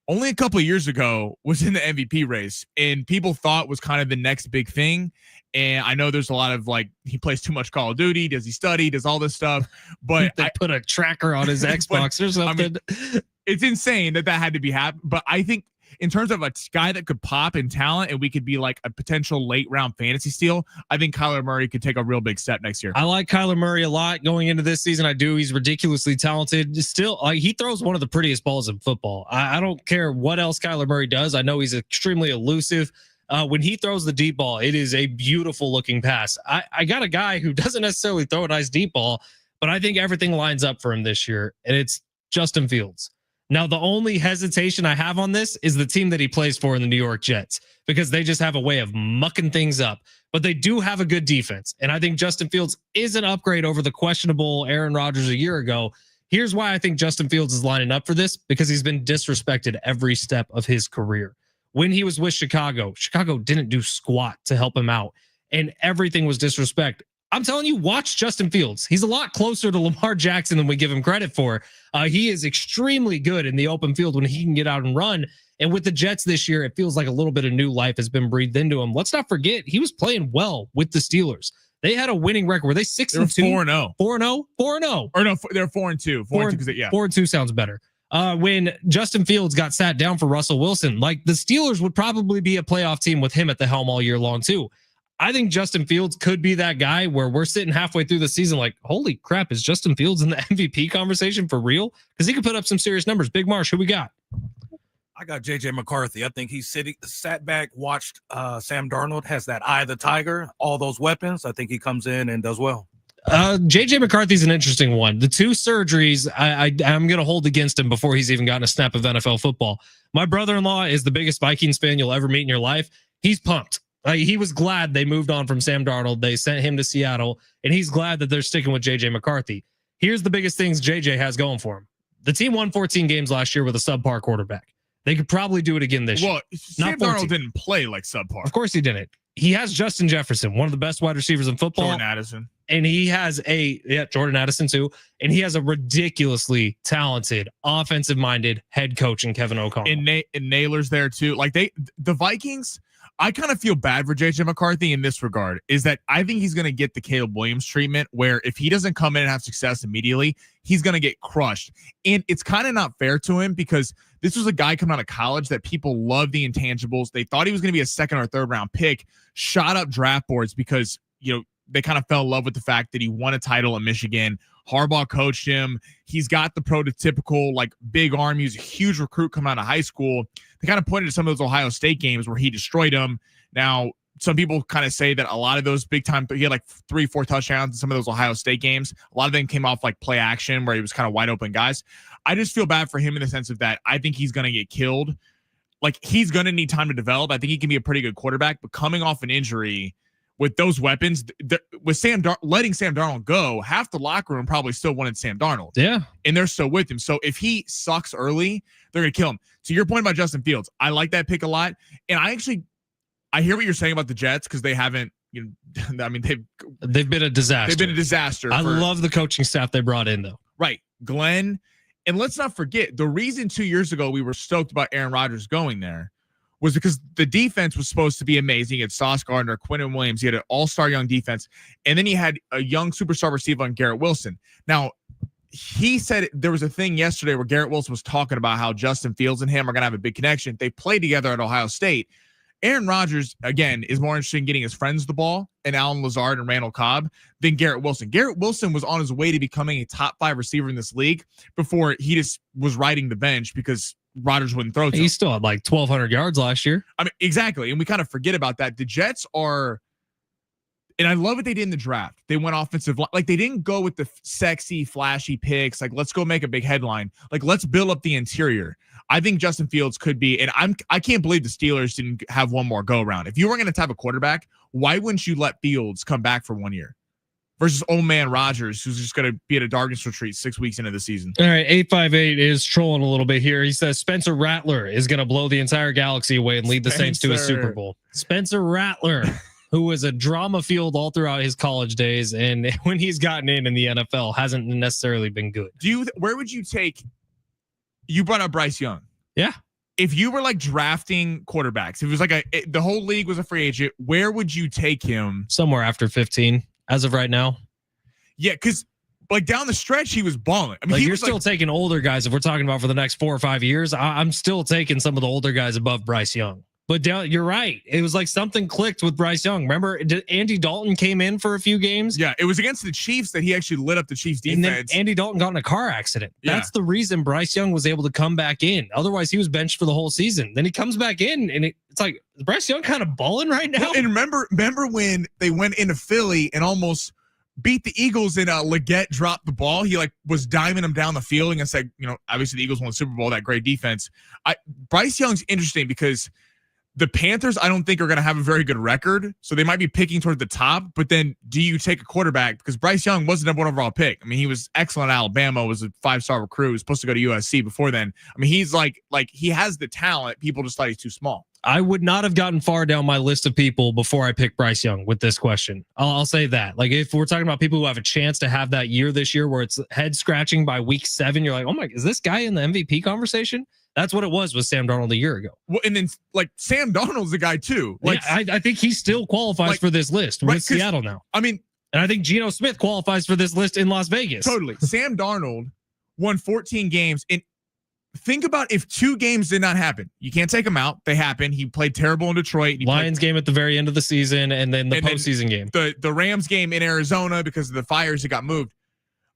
only a couple of years ago was in the MVP race, and people thought was kind of the next big thing. And I know there's a lot of like, he plays too much Call of Duty. Does he study? Does all this stuff? But they put a tracker on his Xbox or something. I mean, it's insane that had to be happening. But I think in terms of a guy that could pop in talent and we could be like a potential late round fantasy steal, I think Kyler Murray could take a real big step next year. I like Kyler Murray a lot going into this season. I do. He's ridiculously talented. Still, he throws one of the prettiest balls in football. I don't care what else Kyler Murray does. I know he's extremely elusive. When he throws the deep ball, it is a beautiful looking pass. I got a guy who doesn't necessarily throw a nice deep ball, but I think everything lines up for him this year, and it's Justin Fields. Now, the only hesitation I have on this is the team that he plays for in the New York Jets, because they just have a way of mucking things up. But they do have a good defense, and I think Justin Fields is an upgrade over the questionable Aaron Rodgers a year ago. Here's why I think Justin Fields is lining up for this, because he's been disrespected every step of his career. When he was with Chicago didn't do squat to help him out, and everything was disrespect. I'm telling you, watch Justin Fields. He's a lot closer to Lamar Jackson than we give him credit for. He is extremely good in the open field when he can get out and run. And with the Jets this year, it feels like a little bit of new life has been breathed into him. Let's not forget, he was playing well with the Steelers. They had a winning record. Were they 6-2? 4-0. 4-0? 4-0. Or no, they're 4-2. 4-2 because 4-2 sounds better. when Justin Fields got sat down for Russell Wilson. Like, the Steelers would probably be a playoff team with him at the helm all year long too. I think Justin Fields could be that guy where we're sitting halfway through the season like, holy crap, is Justin Fields in the MVP conversation for real? Because he could put up some serious numbers. Big Marsh, who we got? I got JJ McCarthy. I think he sat back, watched Sam Darnold, has that eye of the tiger, all those weapons. I think he comes in and does well. JJ McCarthy's an interesting one. The 2 surgeries I'm going to hold against him before he's even gotten a snap of NFL football. My brother-in-law is the biggest Vikings fan you'll ever meet in your life. He's pumped. He was glad they moved on from Sam Darnold. They sent him to Seattle, and he's glad that they're sticking with JJ McCarthy. Here's the biggest things JJ has going for him. The team won 14 games last year with a subpar quarterback. They could probably do it again this year. Well, Sam Darnold didn't play like subpar. Of course he didn't. He has Justin Jefferson, one of the best wide receivers in football. Jordan Addison. And he has Jordan Addison too. And he has a ridiculously talented, offensive-minded head coach in Kevin O'Connell. And Naylor's there too. Like the Vikings, I kind of feel bad for JJ McCarthy in this regard, is that I think he's going to get the Caleb Williams treatment where if he doesn't come in and have success immediately, he's going to get crushed. And it's kind of not fair to him because this was a guy coming out of college that people love the intangibles. They thought he was going to be a 2nd or 3rd round pick, shot up draft boards because, they kind of fell in love with the fact that he won a title in Michigan. Harbaugh coached him. He's got the prototypical, like, big arm. He was a huge recruit coming out of high school. They kind of pointed to some of those Ohio State games where he destroyed them. Now, some people kind of say that a lot of those big time, he had like 3-4 touchdowns in some of those Ohio State games. A lot of them came off like play action where he was kind of wide open guys. I just feel bad for him in the sense of that I think he's going to get killed. Like, he's going to need time to develop. I think he can be a pretty good quarterback, but coming off an injury with those weapons, with letting Sam Darnold go, half the locker room probably still wanted Sam Darnold. Yeah. And they're still with him. So if he sucks early, they're going to kill him. To your point about Justin Fields, I like that pick a lot. And I hear what you're saying about the Jets because they haven't, I mean, they've been a disaster. They've been a disaster. I love the coaching staff they brought in, though. Right. Glenn. And let's not forget, the reason 2 years ago we were stoked about Aaron Rodgers going there was because the defense was supposed to be amazing. You had Sauce Gardner, Quinnen Williams. You had an all-star young defense. And then you had a young superstar receiver on Garrett Wilson. Now, he said there was a thing yesterday where Garrett Wilson was talking about how Justin Fields and him are going to have a big connection. They played together at Ohio State. Aaron Rodgers, again, is more interested in getting his friends the ball and Allen Lazard and Randall Cobb than Garrett Wilson. Garrett Wilson was on his way to becoming a top 5 receiver in this league before he just was riding the bench because Rodgers wouldn't throw to him. He still had like 1,200 yards last year. I mean, exactly. And we kind of forget about that. The Jets are, and I love what they did in the draft. They went offensive. Like, they didn't go with the sexy, flashy picks. Like, let's go make a big headline. Like, let's build up the interior. I think Justin Fields could be, and I can't believe the Steelers didn't have one more go around. If you were going to have a quarterback, why wouldn't you let Fields come back for 1 year versus old man Rodgers, who's just going to be at a darkness retreat 6 weeks into the season? All right, 858 is trolling a little bit here. He says Spencer Rattler is going to blow the entire galaxy away and lead the Saints to a Super Bowl. Spencer Rattler, who was a drama field all throughout his college days, and when he's gotten in the NFL, hasn't necessarily been good. Where would you take? You brought up Bryce Young. Yeah. If you were like drafting quarterbacks, if it was like the whole league was a free agent, where would you take him? Somewhere after 15, as of right now. Yeah, because like down the stretch, he was balling. I mean, like, you're still taking older guys. If we're talking about for the next 4 or 5 years, I'm still taking some of the older guys above Bryce Young. But you're right. It was like something clicked with Bryce Young. Remember, Andy Dalton came in for a few games? Yeah, it was against the Chiefs that he actually lit up the Chiefs defense. And then Andy Dalton got in a car accident. Yeah. That's the reason Bryce Young was able to come back in. Otherwise, he was benched for the whole season. Then he comes back in, and it's like, is Bryce Young kind of balling right now? Well, and remember when they went into Philly and almost beat the Eagles and Leggett dropped the ball? He like was diming them down the field and said, obviously the Eagles won the Super Bowl, that great defense. Bryce Young's interesting because the Panthers, I don't think, are going to have a very good record, so they might be picking toward the top. But then, do you take a quarterback? Because Bryce Young was the number 1 overall pick. I mean, he was excellent at Alabama, was a 5-star recruit, was supposed to go to USC before then. I mean, he's like he has the talent. People just thought he's too small. I would not have gotten far down my list of people before I picked Bryce Young with this question. I'll say that. Like, if we're talking about people who have a chance to have that year this year where it's head scratching by week 7, you're like, oh my, is this guy in the MVP conversation? That's what it was with Sam Darnold a year ago. Well, and then like Sam Darnold's the guy too. Like, yeah, I think he still qualifies for this list with Seattle now. I mean, and I think Geno Smith qualifies for this list in Las Vegas. Totally. Sam Darnold won 14 games, and think about if 2 games did not happen. You can't take him out. They happened. He played terrible in Detroit. Lions game at the very end of the season, and then the postseason game. The Rams game in Arizona because of the fires, it got moved.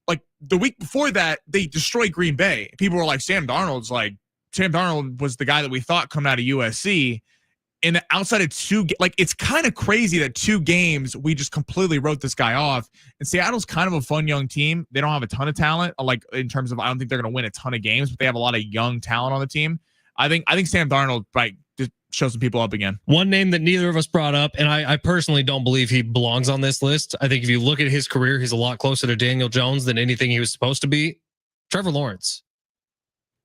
Like the week before that, they destroyed Green Bay. People were like, Sam Darnold was the guy that we thought coming out of USC. And outside of 2, like it's kind of crazy that 2 games we just completely wrote this guy off. And Seattle's kind of a fun young team. They don't have a ton of talent, like in terms of I don't think they're going to win a ton of games, but they have a lot of young talent on the team. I think Sam Darnold just show some people up again. One name that neither of us brought up, and I personally don't believe he belongs on this list. I think if you look at his career, he's a lot closer to Daniel Jones than anything he was supposed to be. Trevor Lawrence,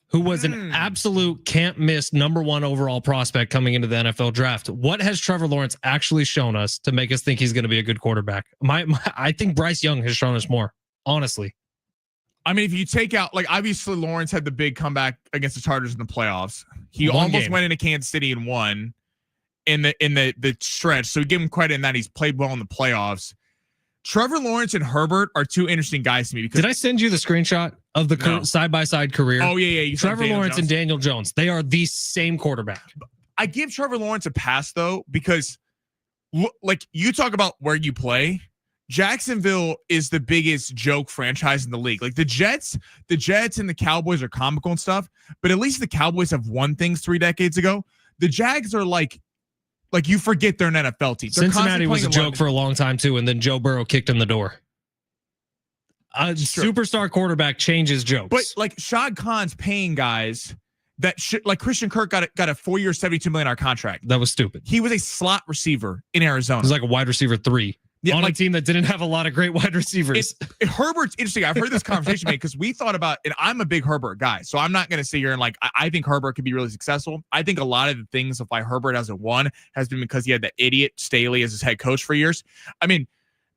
who was an absolute can't miss number 1 overall prospect coming into the NFL draft. What has Trevor Lawrence actually shown us to make us think he's going to be a good quarterback? I think Bryce Young has shown us more, honestly. I mean, if you take out, like, obviously Lawrence had the big comeback against the Chargers in the playoffs. He almost went into Kansas City and won in the stretch. So give him credit in that he's played well in the playoffs. Trevor Lawrence and Herbert are 2 interesting guys to me. Because did I send you the screenshot of the side-by-side career? Oh, yeah. Trevor Lawrence and Daniel Jones. They are the same quarterback. I give Trevor Lawrence a pass, though, because, like, you talk about where you play. Jacksonville is the biggest joke franchise in the league. Like, the Jets and the Cowboys are comical and stuff, but at least the Cowboys have won things 3 decades ago. The Jags are like you forget they're an NFL team. Cincinnati was a joke for a long time too, and then Joe Burrow kicked in the door. A superstar quarterback changes jokes. But like Shad Khan's paying guys that like Christian Kirk got a 4-year, $72 million contract. That was stupid. He was a slot receiver in Arizona. He was like a wide receiver 3 on a team that didn't have a lot of great wide receivers. Herbert's interesting. I've heard this conversation made because we thought about, and I'm a big Herbert guy, so I'm not going to sit here and like, I think Herbert could be really successful. I think a lot of the things of why Herbert hasn't won has been because he had that idiot Staley as his head coach for years. I mean,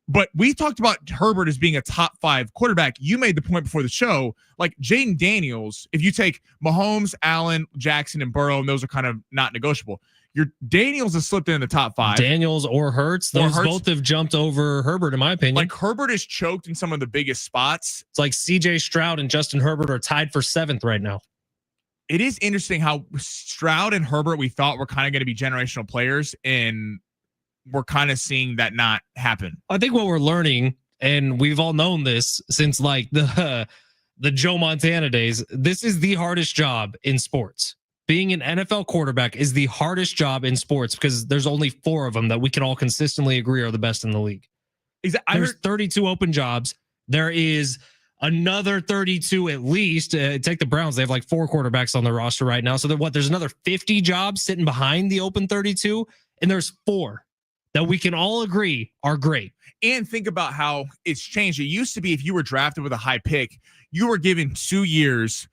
but we talked about Herbert as being a top 5 quarterback. You made the point before the show, like Jaden Daniels, if you take Mahomes, Allen, Jackson, and Burrow, and those are kind of not negotiable. Your Daniels has slipped in the top 5. Daniels or Hurts, those both have jumped over Herbert, in my opinion. Like Herbert is choked in some of the biggest spots. It's like CJ Stroud and Justin Herbert are tied for 7th right now. It is interesting how Stroud and Herbert we thought were kind of going to be generational players, and we're kind of seeing that not happen. I think what we're learning, and we've all known this since like the Joe Montana days, this is the hardest job in sports. Being an NFL quarterback is the hardest job in sports because there's only 4 of them that we can all consistently agree are the best in the league. There's 32 open jobs. There is another 32 at least. Take the Browns. They have like 4 quarterbacks on their roster right now. So there's another 50 jobs sitting behind the open 32. And there's 4 that we can all agree are great. And think about how it's changed. It used to be if you were drafted with a high pick, you were given 2 years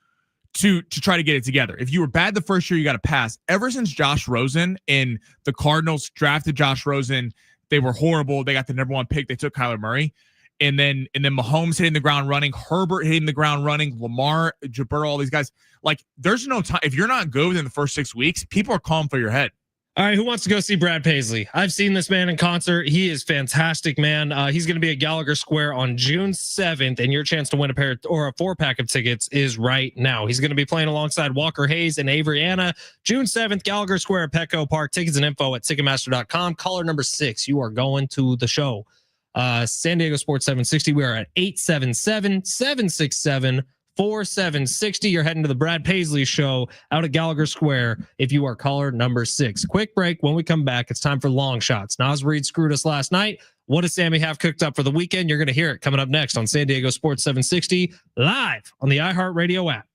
to try to get it together. If you were bad the first year, you got to pass. Ever since Josh Rosen and the Cardinals drafted Josh Rosen, they were horrible. They got the number 1 pick. They took Kyler Murray. And then Mahomes hitting the ground running, Herbert hitting the ground running, Lamar, Jabber, all these guys. Like, there's no time. If you're not good within the first 6 weeks, people are calling for your head. All right, who wants to go see Brad Paisley? I've seen this man in concert. He is fantastic, man. He's going to be at Gallagher Square on June 7th, and your chance to win a pair or a 4-pack of tickets is right now. He's going to be playing alongside Walker Hayes and Avery Anna. June 7th, Gallagher Square at Petco Park. Tickets and info at Ticketmaster.com. Caller number 6, you are going to the show. San Diego Sports 760. We are at 877-767-4760. You're heading to the Brad Paisley show out at Gallagher Square if you are caller number 6. Quick break. When we come back, it's time for long shots. Nas Reed screwed us last night. What does Sammy have cooked up for the weekend? You're going to hear it coming up next on San Diego Sports 760 live on the iHeartRadio app.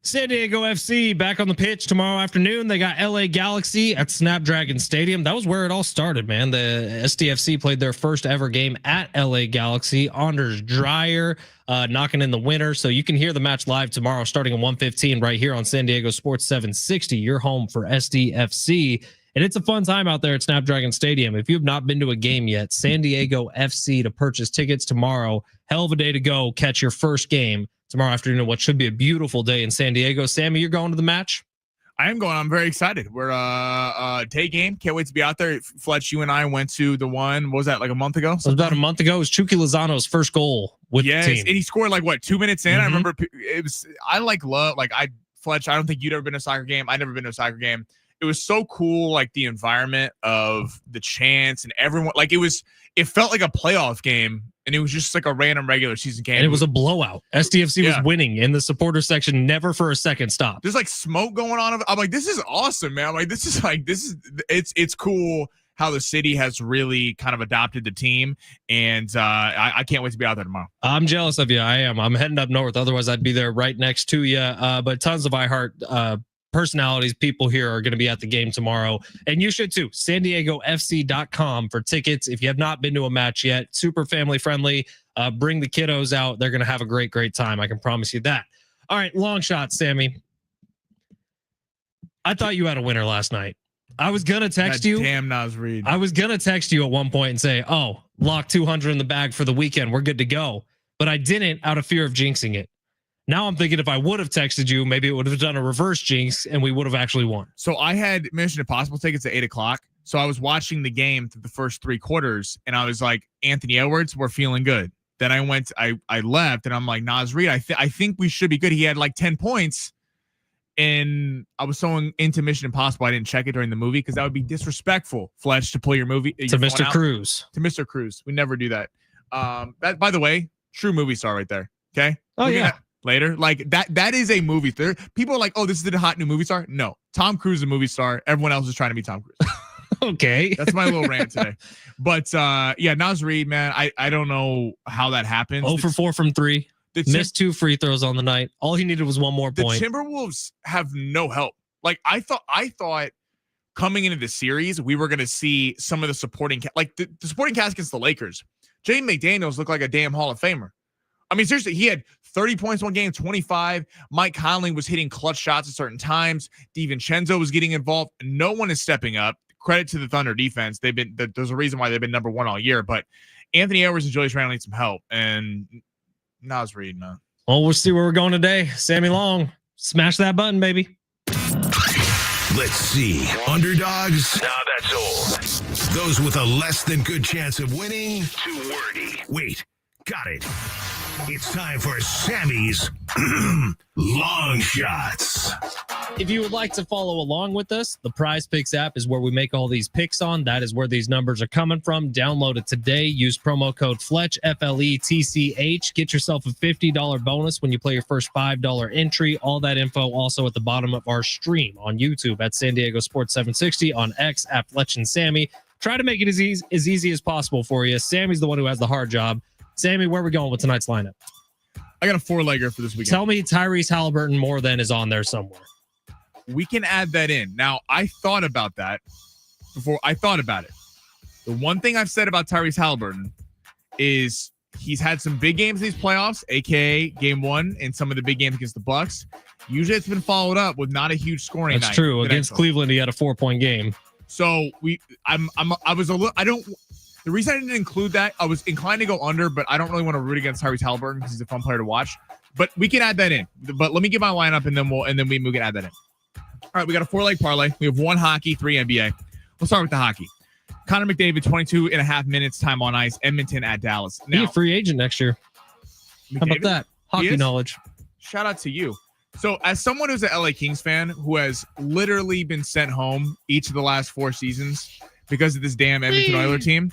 San Diego FC back on the pitch tomorrow afternoon. They got LA Galaxy at Snapdragon Stadium. That was where it all started, man. The SDFC played their first ever game at LA Galaxy. Anders Dreyer knocking in the winner. So you can hear the match live tomorrow starting at 1:15 right here on San Diego Sports 760. Your home for SDFC. And it's a fun time out there at Snapdragon Stadium. If you have not been to a game yet, San Diego FC to purchase tickets tomorrow. Hell of a day to go catch your first game tomorrow afternoon, what should be a beautiful day in San Diego. Sammy, you're going to the match? I am going. I'm very excited. We're day game. Can't wait to be out there. Fletch, you and I went to the one. What was that, like a month ago? It was about a month ago. It was Chucky Lozano's first goal with the team. And he scored like what, 2 minutes in? I remember it was. Fletch. I don't think you'd ever been to a soccer game. I'd never been to a soccer game. It was so cool, like the environment of the chants and everyone. Like it felt like a playoff game. And it was just like a random regular season game. And it was a blowout. SDFC was winning in the supporter section, never for a second stop. There's like smoke going on. I'm like, this is awesome, man. I'm like, it's cool how the city has really kind of adopted the team. And I can't wait to be out there tomorrow. I'm jealous of you. I am. I'm heading up north. Otherwise, I'd be there right next to you. But tons of iHeart personalities, people here are going to be at the game tomorrow, and you should too. SanDiegoFC.com for tickets. If you have not been to a match yet, super family friendly. Bring the kiddos out. They're going to have a great time. I can promise you that. All right, long shot, Sammy. I thought you had a winner last night. I was going to text you. Damn Nas Reed. I was going to text you at one point and say, oh, lock 200 in the bag for the weekend. We're good to go. But I didn't out of fear of jinxing it. Now I'm thinking if I would have texted you, maybe it would have done a reverse jinx and we would have actually won. So I had Mission Impossible tickets at 8:00. So I was watching the game through the first 3 quarters and I was like, Anthony Edwards, we're feeling good. Then I left and I'm like, Nas Reed, I think we should be good. He had like 10 points and I was so into Mission Impossible. I didn't check it during the movie because that would be disrespectful, Fletch, to pull your movie. To Mr. Cruz. To Mr. Cruz. We never do that. That, by the way, true movie star right there. Okay. Oh, yeah. Later, like that is a movie star. People are like, oh, this is the hot new movie star. No, Tom Cruise is a movie star. Everyone else is trying to be Tom Cruise. Okay. That's my little rant today. But yeah, Nas Reed, man, I don't know how that happens. 0 for 4 from 3. Missed 2 free throws on the night. All he needed was one more point. The Timberwolves have no help. Like I thought coming into the series, we were going to see some of the supporting, the supporting cast against the Lakers. Jaden McDaniels looked like a damn Hall of Famer. I mean, seriously, he had 30 points one game, 25. Mike Conley was hitting clutch shots at certain times. DiVincenzo was getting involved. No one is stepping up. Credit to the Thunder defense. There's a reason why they've been number 1 all year. But Anthony Edwards and Julius Randle need some help. And Nas Reed, man. Well, we'll see where we're going today. Sammy Long, smash that button, baby. Let's see. Underdogs? Nah, that's old. Those with a less than good chance of winning? Too wordy. Wait, got it. It's time for Sammy's Long Shots. If you would like to follow along with us, the Prize Picks app is where we make all these picks on. That is where these numbers are coming from. Download it today. Use promo code Fletch, FLETCH. Get yourself a $50 bonus when you play your first $5 entry. All that info also at the bottom of our stream on YouTube at San Diego Sports 760, on X at Fletch and Sammy. Try to make it as easy as possible for you. Sammy's the one who has the hard job. Sammy, where are we going with tonight's lineup? I got a 4-legger for this weekend. Tell me Tyrese Halliburton more than is on there somewhere. We can add that in. Now, I thought about that before. I thought about it. The one thing I've said about Tyrese Halliburton is he's had some big games in these playoffs, aka Game 1 and some of the big games against the Bucks. Usually it's been followed up with not a huge scoring night. That's true. Against Cleveland, he had a 4-point game. So the reason I didn't include that, I was inclined to go under, but I don't really want to root against Tyrese Halliburton because he's a fun player to watch. But we can add that in. But let me get my lineup and then we can add that in. All right, we got a 4-leg parlay. We have 1 hockey, 3 NBA. Let's start with the hockey. Connor McDavid, 22.5 minutes time on ice. Edmonton at Dallas. Now, be a free agent next year. McDavid, how about that? Hockey knowledge. Shout out to you. So as someone who's an LA Kings fan who has literally been sent home each of the last 4 seasons because of this damn Edmonton Oilers team,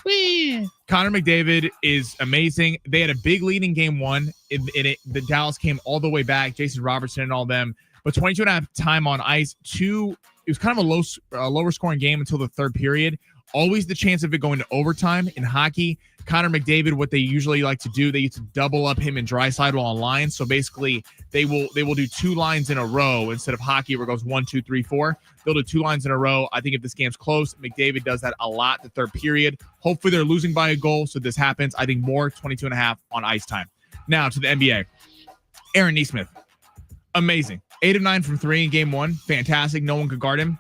Connor McDavid is amazing. They had a big lead in Game 1. The Dallas came all the way back. Jason Robertson and all them. But 22.5 time on ice. It was kind of a lower scoring game until the third period. always the chance of it going to overtime. In hockey, Connor McDavid, what they usually like to do, they used to double up him and Draisaitl on lines. So basically, they will do 2 lines in a row instead of hockey where it goes 1, 2, 3, 4. They'll do 2 lines in a row. I think if this game's close, McDavid does that a lot the third period. Hopefully, they're losing by a goal, so this happens. I think more 22.5 on ice time. Now to the NBA. Aaron Nesmith, amazing. 8 of 9 from 3 in game 1. Fantastic. No one could guard him.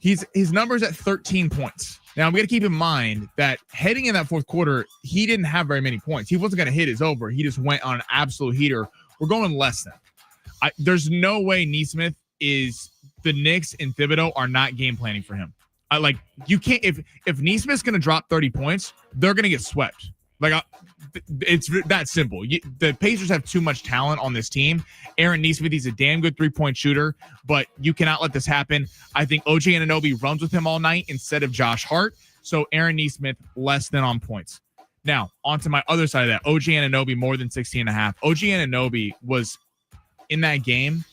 His numbers at 13 points. Now, we got to keep in mind that heading in that fourth quarter, he didn't have very many points. He wasn't going to hit his over. He just went on an absolute heater. We're going less than. There's no way Nesmith is the Knicks and Thibodeau are not game planning for him. You can't if Nesmith's going to drop 30 points, they're going to get swept. It's that simple. The Pacers have too much talent on this team. Aaron Nesmith, he's a damn good 3-point shooter, but you cannot let this happen. I think OG Anunoby runs with him all night instead of Josh Hart. So Aaron Nesmith less than on points. Now, on to my other side of that. OG Anunoby more than 16.5. OG Anunoby was in that game.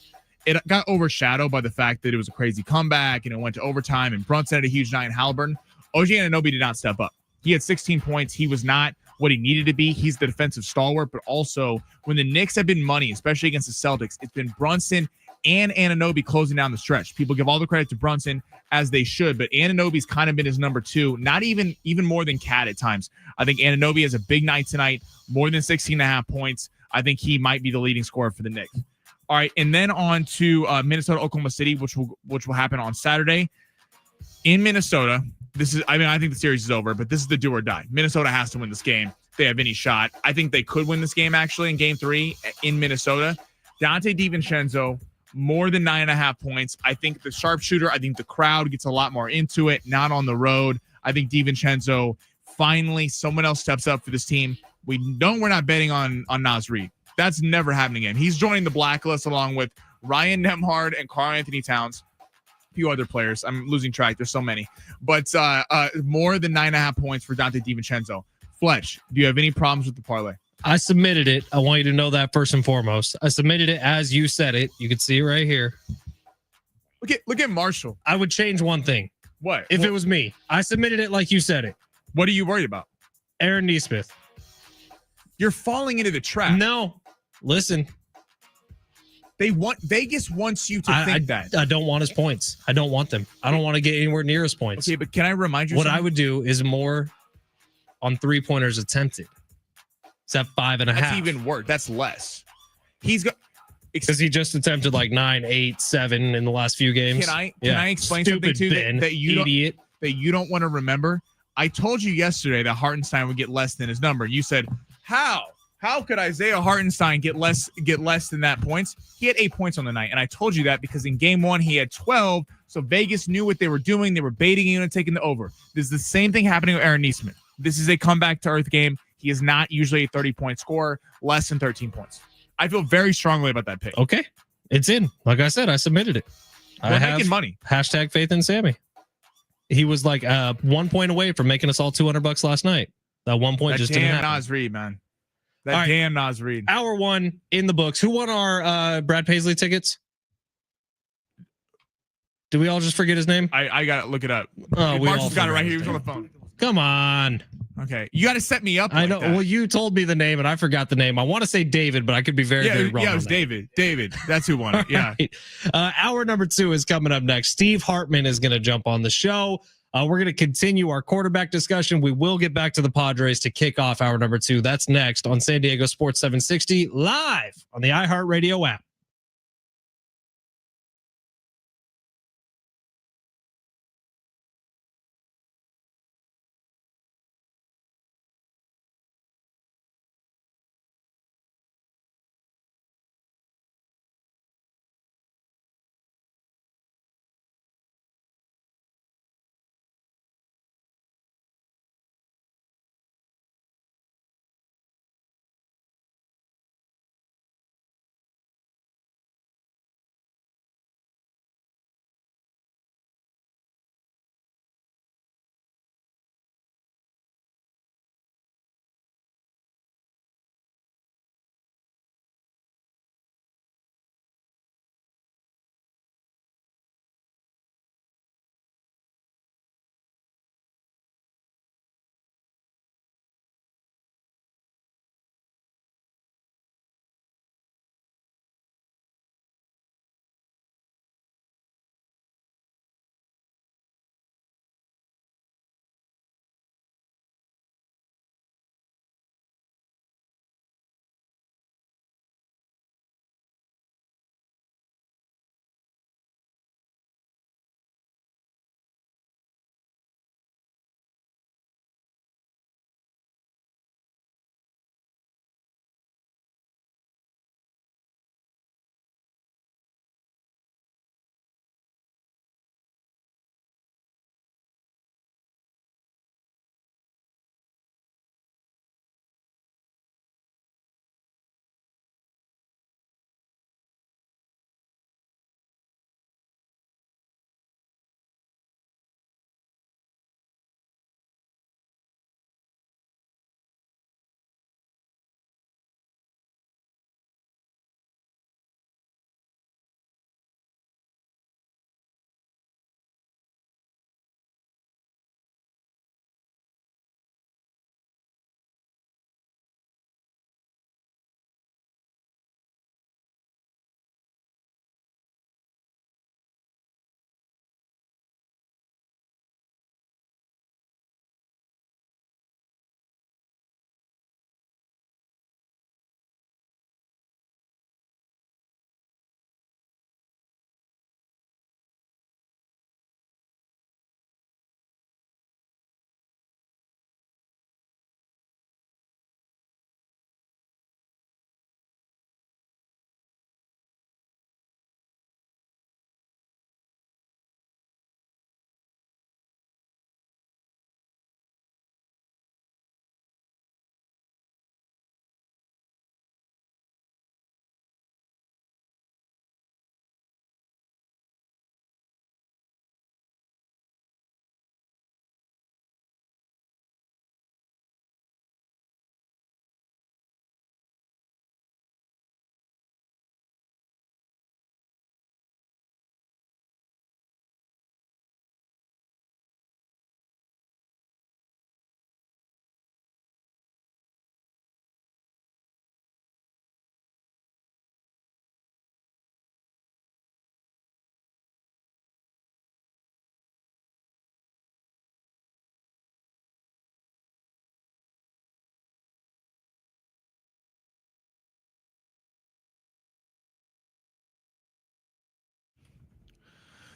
It got overshadowed by the fact that it was a crazy comeback and it went to overtime and Brunson had a huge night in Halliburton. OG Anunoby did not step up. He had 16 points. He was not what he needed to be. He's the defensive stalwart, but also when the Knicks have been money, especially against the Celtics, it's been Brunson and Anunoby closing down the stretch. People give all the credit to Brunson as they should, but Anunoby's kind of been his number 2, not even more than Cat at times. I think Anunoby has a big night tonight, more than 16.5 points. I think he might be the leading scorer for the Knicks. All right, and then on to Minnesota, Oklahoma City, which will happen on Saturday in Minnesota. I think the series is over, but this is the do or die. Minnesota has to win this game if they have any shot. I think they could win this game actually in game 3 in Minnesota. Dante DiVincenzo, more than 9.5 points. I think the sharpshooter, I think the crowd gets a lot more into it, not on the road. I think DiVincenzo, finally, someone else steps up for this team. We're not betting on Naz Reid. That's never happening again. He's joining the blacklist along with Ryan Nembhard and Karl Anthony Towns. Few other players. I'm losing track. There's so many. But more than 9.5 points for Dante DiVincenzo. Fletch, do you have any problems with the parlay? I submitted it. I want you to know that first and foremost. I submitted it as you said it. You can see it right here. Look at Marshall. I would change one thing. What? If it was me. I submitted it like you said it. What are you worried about? Aaron Nesmith. You're falling into the trap. No. Listen. Vegas wants you to think that. I don't want his points. I don't want them. I don't want to get anywhere near his points. Okay, but can I remind you what something? I would do is more on 3-pointers attempted. It's at 5.5. That's even worse. That's less. He's got because he just attempted like 9, 8, 7 in the last few games. Can I explain something to you that you don't want to remember? I told you yesterday that Hartenstein would get less than his number. You said, how? How could Isaiah Hartenstein get less than that points? He had 8 points on the night, and I told you that because in game 1 he had 12. So Vegas knew what they were doing. They were baiting you and taking the over. This is the same thing happening with Aaron Nesmith. This is a comeback to earth game. He is not usually a 30-point scorer, less than 13 points. I feel very strongly about that pick. Okay, it's in. Like I said, I submitted it. We're making money. Hashtag faith in Sammy. He was like 1 point away from making us all $200 last night. That 1 point just didn't happen. Naz Reid, man. Damn Naz Reid. Hour 1 in the books. Who won our Brad Paisley tickets? Did we all just forget his name? I got to look it up. Oh, Marshall's got it right here. He was on the phone. Come on. Okay. You got to set me up. I know. Well, you told me the name and I forgot the name. I want to say David, but I could be very wrong. Yeah, it was David. David. That's who won it. Yeah. Right. Hour number 2 is coming up next. Steve Hartman is going to jump on the show. We're going to continue our quarterback discussion. We will get back to the Padres to kick off hour number 2. That's next on San Diego Sports 760 live on the iHeartRadio app.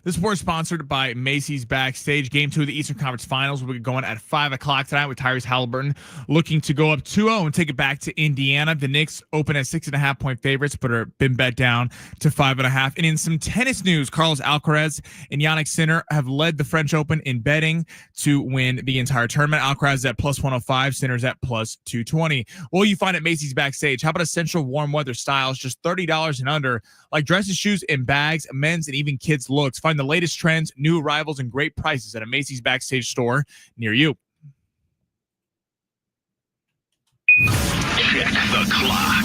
This report is sponsored by Macy's Backstage. Game 2 of the Eastern Conference Finals will be going at 5 o'clock tonight with Tyrese Halliburton looking to go up 2-0 and take it back to Indiana. The Knicks open as 6.5-point favorites, but are been bet down to 5.5. And in some tennis news, Carlos Alcaraz and Yannick Sinner have led the French Open in betting to win the entire tournament. Alcaraz is at plus 105, Sinner's at plus 220. Well, you find at Macy's Backstage. How about essential warm weather styles, just $30 and under, like dresses, shoes, and bags, men's and even kids' looks. Find the latest trends, new arrivals, and great prices at a Macy's Backstage store near you. Check the clock.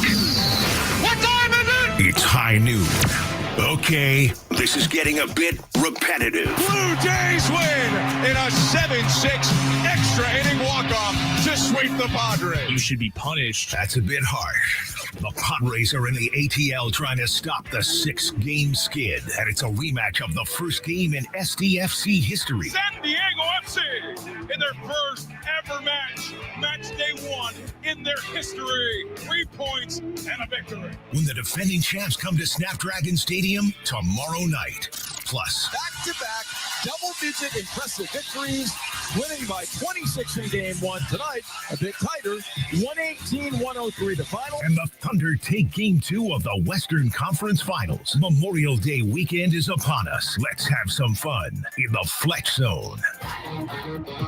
What time is it? It's high noon. Okay, this is getting a bit repetitive. Blue Jays win in a 7-6 extra inning walk-off to sweep the Padres. You should be punished. That's a bit harsh. The Padres are in the ATL trying to stop the 6-game skid, and it's a rematch of the first game in SDFC history. San Diego FC in their first ever match day 1 in their history. 3 points and a victory. When the defending champs come to Snapdragon Stadium tomorrow night. Plus, back-to-back double-digit impressive victories, winning by 26 in game 1 tonight, a bit tighter, 118-103 the final. And the Thunder take game 2 of the Western Conference Finals. Memorial Day weekend is upon us. Let's have some fun in the Fletch Zone.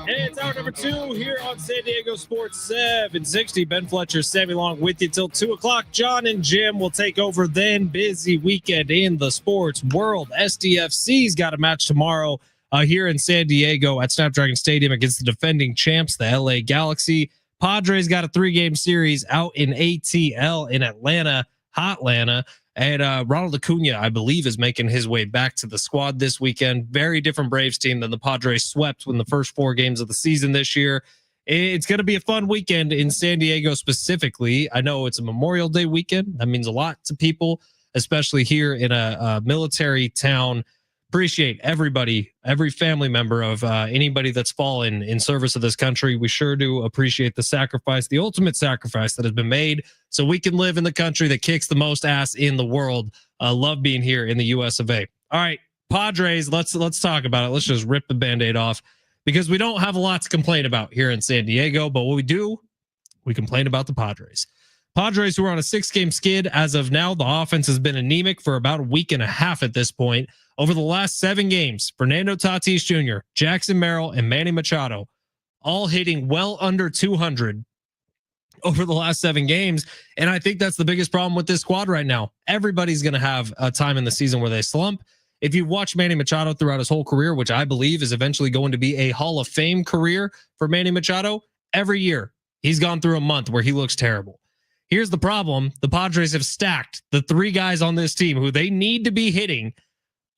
It's hour number 2 here on San Diego Sports 760. Ben Fletcher, Sammy Long with you till 2 o'clock. John and Jim will take over then. Busy weekend in the sports world. SDFC's got a match tomorrow here in San Diego at Snapdragon Stadium against the defending champs, the LA Galaxy. Padres got a 3-game series out in ATL in Atlanta, Hotlanta. And Ronald Acuna, I believe, is making his way back to the squad this weekend. Very different Braves team than the Padres swept in the first 4 games of the season this year. It's going to be a fun weekend in San Diego specifically. I know it's a Memorial Day weekend. That means a lot to people, especially here in a military town. Appreciate everybody, every family member of anybody that's fallen in service of this country. We sure do appreciate the sacrifice, the ultimate sacrifice that has been made so we can live in the country that kicks the most ass in the world. Love being here in the US of A. All right, Padres, let's talk about it. Let's just rip the Band-Aid off because we don't have a lot to complain about here in San Diego, but what we do, we complain about the Padres. Padres who are on a 6-game skid as of now. The offense has been anemic for about a week and a half at this point. Over the last 7 games, Fernando Tatis Jr., Jackson Merrill, and Manny Machado all hitting well under 200 over the last 7 games. And I think that's the biggest problem with this squad right now. Everybody's going to have a time in the season where they slump. If you watch Manny Machado throughout his whole career, which I believe is eventually going to be a Hall of Fame career for Manny Machado, every year he's gone through a month where he looks terrible. Here's the problem. The Padres have stacked the 3 guys on this team who they need to be hitting.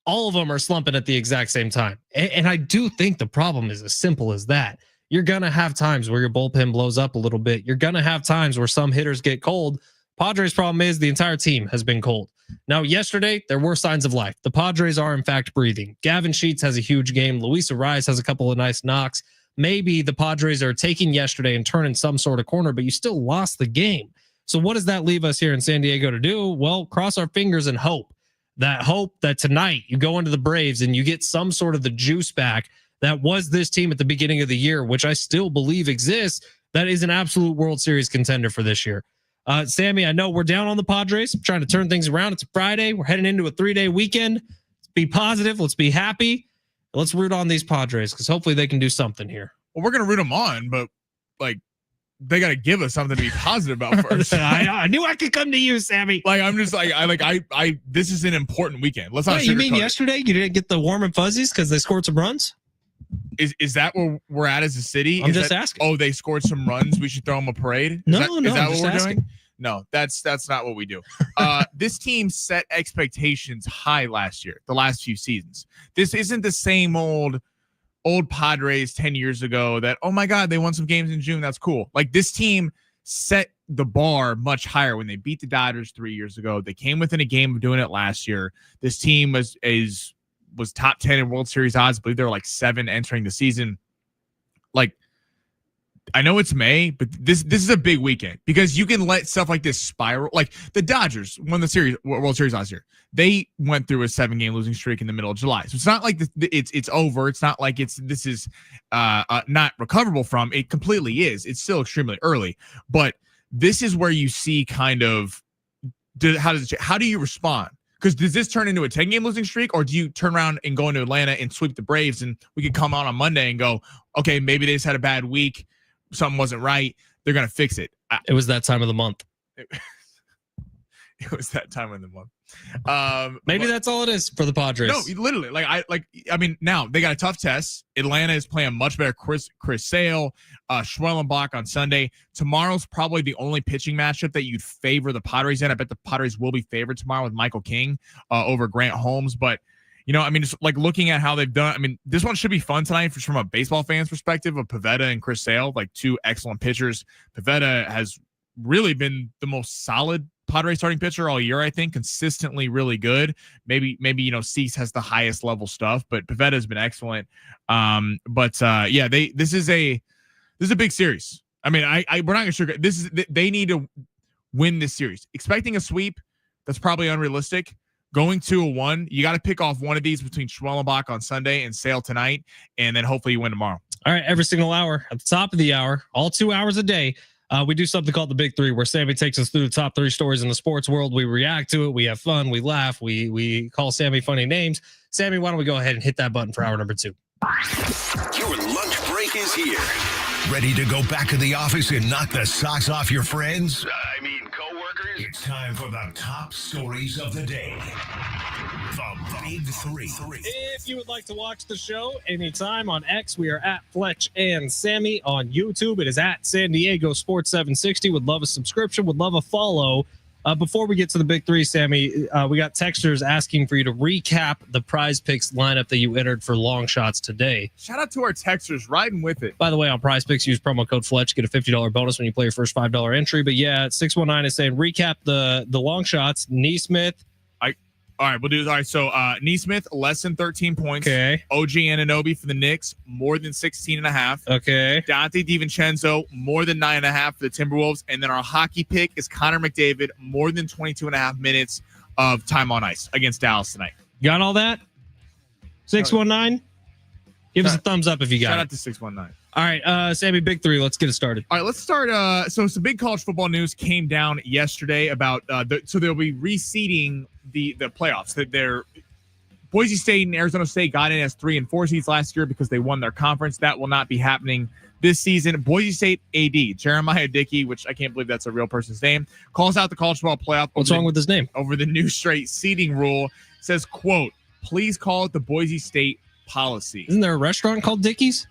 All of them are slumping at the exact same time. And I do think the problem is as simple as that. You're going to have times where your bullpen blows up a little bit. You're going to have times where some hitters get cold. Padres' problem is the entire team has been cold. Now, yesterday, there were signs of life. The Padres are, in fact, breathing. Gavin Sheets has a huge game. Luis Arias has a couple of nice knocks. Maybe the Padres are taking yesterday and turning some sort of corner, but you still lost the game. So what does that leave us here in San Diego to do? Well, cross our fingers and hope that tonight you go into the Braves and you get some sort of the juice back that was this team at the beginning of the year, which I still believe exists. That is an absolute World Series contender for this year. Sammy, I know we're down on the Padres. I'm trying to turn things around. It's a Friday. We're heading into a 3-day weekend. Let's be positive. Let's be happy. Let's root on these Padres because hopefully they can do something here. Well, we're going to root them on, but they got to give us something to be positive about first. I knew I could come to you, Sammy. I'm just this is an important weekend. Let's not. Wait, you mean yesterday you didn't get the warm and fuzzies because they scored some runs? Is that where we're at as a city? I'm just asking. Oh, they scored some runs. We should throw them a parade. Is that I'm what we're asking. doing? No, that's not what we do. This team set expectations high last year, the last few seasons. This isn't the same old Padres 10 years ago that, oh my God, they won some games in June. That's cool. Like this team set the bar much higher when they beat the Dodgers 3 years ago. They came within a game of doing it last year. This team was top 10 in World Series odds. I believe they were like 7 entering the season. Like I know it's May, but this is a big weekend because you can let stuff like this spiral. Like the Dodgers won the World Series last year. They went through a 7-game losing streak in the middle of July. So it's not like it's over. It's not like this is not recoverable from. It completely is. It's still extremely early. But this is where you see kind of how do you respond? Because does this turn into a 10-game losing streak, or do you turn around and go into Atlanta and sweep the Braves, and we could come out on Monday and go, okay, maybe they just had a bad week, something wasn't right, they're gonna fix it. It was that time of the month. It was that time of the month. Maybe that's all it is for the Padres. No, literally. I mean, now they got a tough test. Atlanta is playing much better. Chris Sale, Schwellenbach on Sunday. Tomorrow's probably the only pitching matchup that you'd favor the Padres in. I bet the Padres will be favored tomorrow with Michael King over Grant Holmes. But, I mean, just like looking at how they've done, I mean, this one should be fun tonight from a baseball fan's perspective of Pivetta and Chris Sale, like two excellent pitchers. Pivetta has really been the most solid Padres starting pitcher all year, I think, consistently really good. Maybe Cease has the highest level stuff, but Pivetta has been excellent. This is a big series. I mean, we're not gonna sugarcoat. They need to win this series. Expecting a sweep, that's probably unrealistic. Going 2-1, you got to pick off one of these between Schwellenbach on Sunday and Sale tonight, and then hopefully you win tomorrow. All right, every single hour at the top of the hour, all 2 hours a day. We do something called the Big Three, where Sammy takes us through the top 3 stories in the sports world. We react to it. We have fun. We laugh. We call Sammy funny names. Sammy, why don't we go ahead and hit that button for hour number 2? Your lunch break is here. Ready to go back to the office and knock the socks off your friends? I mean, coworkers? It's time for the top stories of the day. The Big Three. If you would like to watch the show anytime on X, we are at Fletch and Sammy. On YouTube, it is at San Diego Sports 760. Would love a subscription. Would love a follow. Before we get to the Big Three, Sammy, we got texters asking for you to recap the Prize Picks lineup that you entered for long shots today. Shout out to our texters riding with it. By the way, on Prize Picks, use promo code Fletch, get a $50 bonus when you play your first $5 entry. But yeah, 619 is saying recap the long shots. Neesmith. All right, we'll do this. All right, so Neesmith, less than 13 points. Okay. OG Anunoby for the Knicks, more than 16.5. Okay. Dante DiVincenzo, more than 9.5 for the Timberwolves. And then our hockey pick is Connor McDavid, more than 22.5 minutes of time on ice against Dallas tonight. Got all that? 619? Give us a thumbs up if you got it. Shout out to 619. All right, Sammy, Big Three. Let's get it started. All right, let's start. So some big college football news came down yesterday about so they'll be reseeding the playoffs. That their Boise State and Arizona State got in as 3 and 4 seeds last year because they won their conference. That will not be happening this season. Boise State AD Jeremiah Dickey, which I can't believe that's a real person's name, calls out the college football playoff. What's wrong with his name? Over the new straight seeding rule. Says, quote, please call it the Boise State policy. Isn't there a restaurant called Dickey's?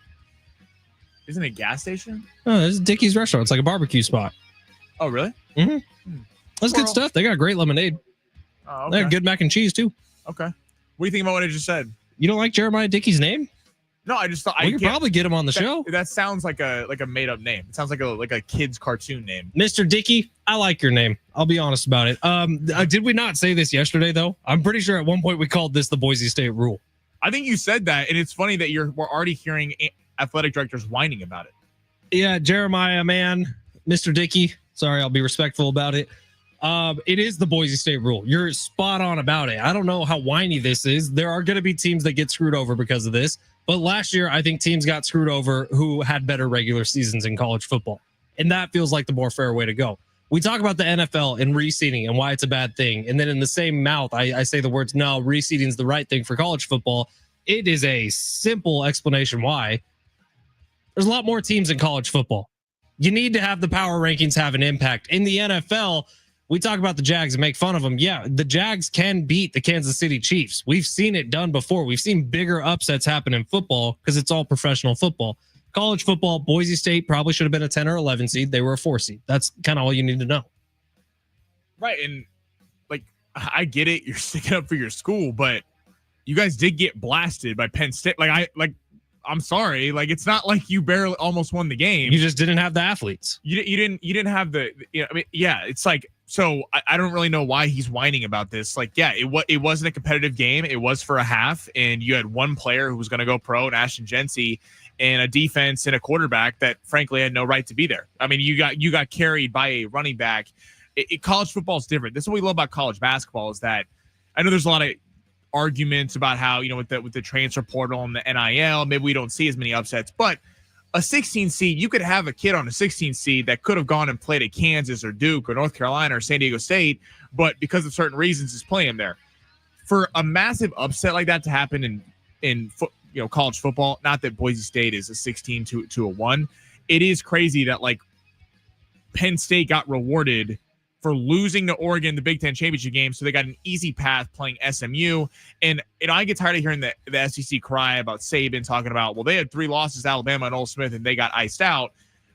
Isn't it a gas station? Oh, this is Dickey's restaurant. It's like a barbecue spot. Oh, really? Mm-hmm. That's good stuff. They got great lemonade. Oh, okay. They got good mac and cheese, too. Okay. What do you think about what I just said? You don't like Jeremiah Dickey's name? No, I just thought we could probably get him on the show. That sounds like a made up name. It sounds like a kid's cartoon name. Mr. Dickey, I like your name. I'll be honest about it. Did we not say this yesterday though? I'm pretty sure at one point we called this the Boise State rule. I think you said that, and it's funny that we're already hearing athletic directors whining about it. Yeah, Jeremiah, man, Mr. Dickey. Sorry, I'll be respectful about it. It is the Boise State rule. You're spot on about it. I don't know how whiny this is. There are going to be teams that get screwed over because of this. But last year, I think teams got screwed over who had better regular seasons in college football. And that feels like the more fair way to go. We talk about the NFL and reseeding and why it's a bad thing. And then in the same mouth, I say the words, no, reseeding is the right thing for college football. It is a simple explanation why. There's a lot more teams in college football. You need to have the power rankings have an impact. In the NFL, we talk about the Jags and make fun of them. Yeah, the Jags can beat the Kansas City Chiefs. We've seen it done before. We've seen bigger upsets happen in football because it's all professional football. College football, Boise State probably should have been a 10 or 11 seed. They were a 4 seed. That's kind of all you need to know. Right. And like, I get it. You're sticking up for your school, but you guys did get blasted by Penn State. I'm sorry. Like, it's not like you barely almost won the game. You just didn't have the athletes. You didn't have the, it's like, so I don't really know why he's whining about this. Like, yeah, it wasn't a competitive game. It was for a half, and you had one player who was going to go pro, and Ashton Jency, and a defense and a quarterback that frankly had no right to be there. I mean, you got carried by a running back. College football is different. This is what we love about college basketball is that I know there's a lot of arguments about how, with the transfer portal and the NIL, maybe we don't see as many upsets, but a 16 seed, you could have a kid on a 16 seed that could have gone and played at Kansas or Duke or North Carolina or San Diego State, but because of certain reasons is playing there. For a massive upset like that to happen in college football, not that Boise State is a 16 to a 1, it is crazy that like Penn State got rewarded for losing to Oregon the Big Ten championship game, so they got an easy path playing SMU. And I get tired of hearing the SEC cry about Saban talking about, well, they had 3 losses to Alabama and Ole Smith and they got iced out.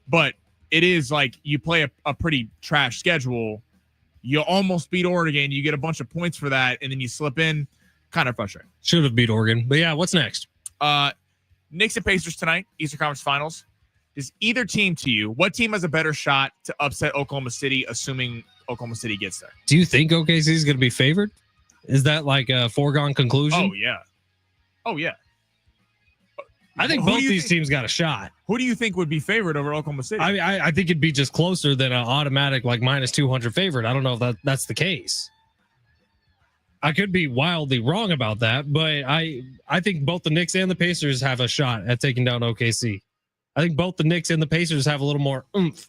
But it is like you play a pretty trash schedule. You almost beat Oregon. You get a bunch of points for that, and then you slip in. Kind of frustrating. Should have beat Oregon. But yeah, what's next? Knicks and Pacers tonight, Eastern Conference Finals. Is either team to you, what team has a better shot to upset Oklahoma City, assuming Oklahoma City gets there? Do you think OKC is going to be favored? Is that like a foregone conclusion? Oh, yeah. I think both these teams got a shot. Who do you think would be favored over Oklahoma City? I think it'd be just closer than an automatic like minus 200 favorite. I don't know if that's the case. I could be wildly wrong about that, but I think both the Knicks and the Pacers have a shot at taking down OKC. I think both the Knicks and the Pacers have a little more oomph.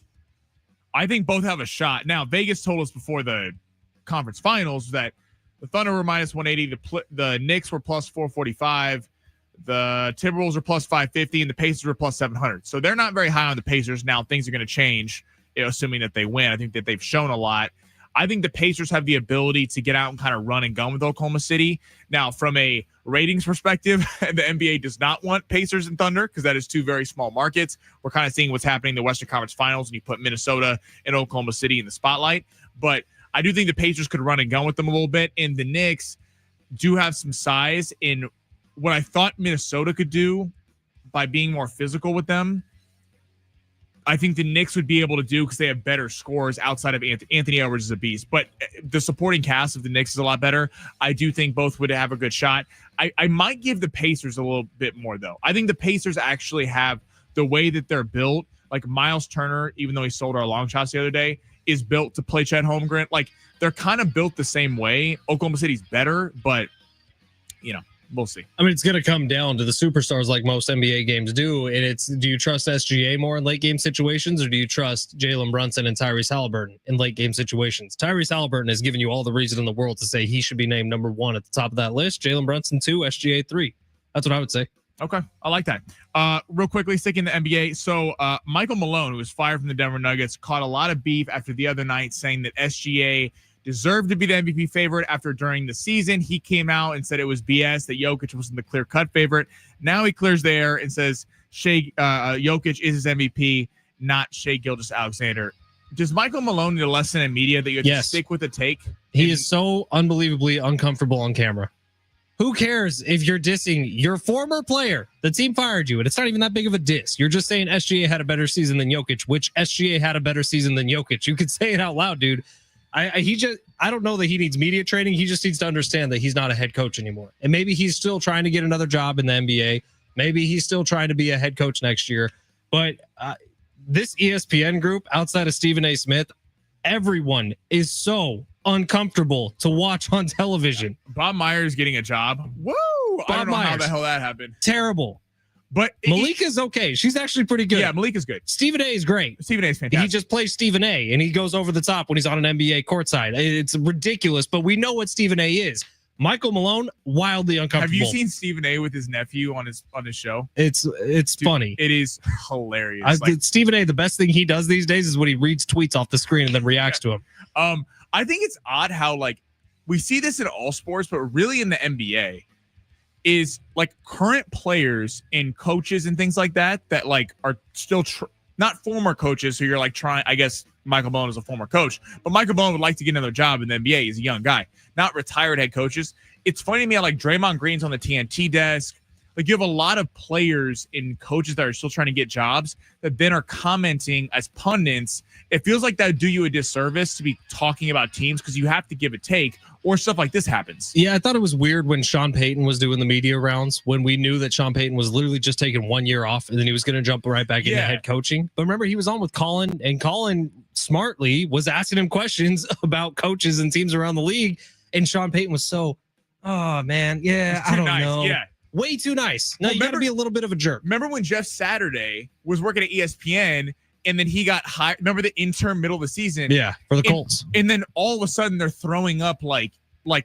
I think both have a shot. Now, Vegas told us before the conference finals that the Thunder were minus 180, the Knicks were plus 445, the Timberwolves were plus 550, and the Pacers were plus 700. So they're not very high on the Pacers. Now things are going to change, assuming that they win. I think that they've shown a lot. I think the Pacers have the ability to get out and kind of run and gun with Oklahoma City. Now, from a ratings perspective, the NBA does not want Pacers and Thunder because that is 2 very small markets. We're kind of seeing what's happening in the Western Conference Finals, and you put Minnesota and Oklahoma City in the spotlight. But I do think the Pacers could run and gun with them a little bit, and the Knicks do have some size in what I thought Minnesota could do by being more physical with them. I think the Knicks would be able to do because they have better scores outside of Anthony Edwards is a beast. But the supporting cast of the Knicks is a lot better. I do think both would have a good shot. I might give the Pacers a little bit more, though. I think the Pacers actually have the way that they're built. Like Miles Turner, even though he sold our long shots the other day, is built to play Chet Holmgren. Like they're kind of built the same way. Oklahoma City's better, but, we'll see. I mean, it's going to come down to the superstars like most NBA games do. And do you trust SGA more in late game situations, or do you trust Jalen Brunson and Tyrese Halliburton in late game situations? Tyrese Halliburton has given you all the reason in the world to say he should be named number 1 at the top of that list. Jalen Brunson 2, SGA 3. That's what I would say. Okay. I like that. Real quickly, sticking to NBA. So Michael Malone, who was fired from the Denver Nuggets, caught a lot of beef after the other night saying that SGA deserved to be the MVP favorite after during the season. He came out and said it was BS, that Jokic wasn't the clear-cut favorite. Now he clears the air and says Jokic is his MVP, not Shai Gilgeous-Alexander. Does Michael Malone need a lesson in media that you have to stick with the take? He is so unbelievably uncomfortable on camera. Who cares if you're dissing your former player? The team fired you, and it's not even that big of a diss. You're just saying SGA had a better season than Jokic, which SGA had a better season than Jokic. You could say it out loud, dude. I don't know that he needs media training. He just needs to understand that he's not a head coach anymore. And maybe he's still trying to get another job in the NBA. Maybe he's still trying to be a head coach next year. But this ESPN group, outside of Stephen A. Smith, everyone is so uncomfortable to watch on television. Bob Myers getting a job. Woo! I don't know how the hell that happened. Terrible. But Malika's okay. She's actually pretty good. Yeah, Malika's good. Stephen A is great. Stephen A is fantastic. He just plays Stephen A, and he goes over the top when he's on an NBA courtside. It's ridiculous, but we know what Stephen A is. Michael Malone, wildly uncomfortable. Have you seen Stephen A with his nephew on his show? It's Dude, funny. It is hilarious. Stephen A, the best thing he does these days is when he reads tweets off the screen and then reacts to them. I think it's odd how we see this in all sports, but really in the NBA is current players and coaches and things like that are still not former coaches who you're trying. I guess Michael Malone is a former coach, but Michael Malone would like to get another job in the NBA. He's a young guy, not retired head coaches. It's funny to me how Draymond Green's on the TNT desk. Like you have a lot of players and coaches that are still trying to get jobs that then are commenting as pundits. It feels like that would do you a disservice to be talking about teams because you have to give a take or stuff like this happens. Yeah, I thought it was weird when Sean Payton was doing the media rounds when we knew that Sean Payton was literally just taking 1 year off and then he was going to jump right back into head coaching. But remember, he was on with Colin, and Colin smartly was asking him questions about coaches and teams around the league. And Sean Payton was so, oh, man, yeah, I don't know. Yeah. Way too nice. No, you got to be a little bit of a jerk. Remember when Jeff Saturday was working at ESPN and then he got hired? Remember the intern middle of the season? Yeah, for the Colts. And then all of a sudden they're throwing up like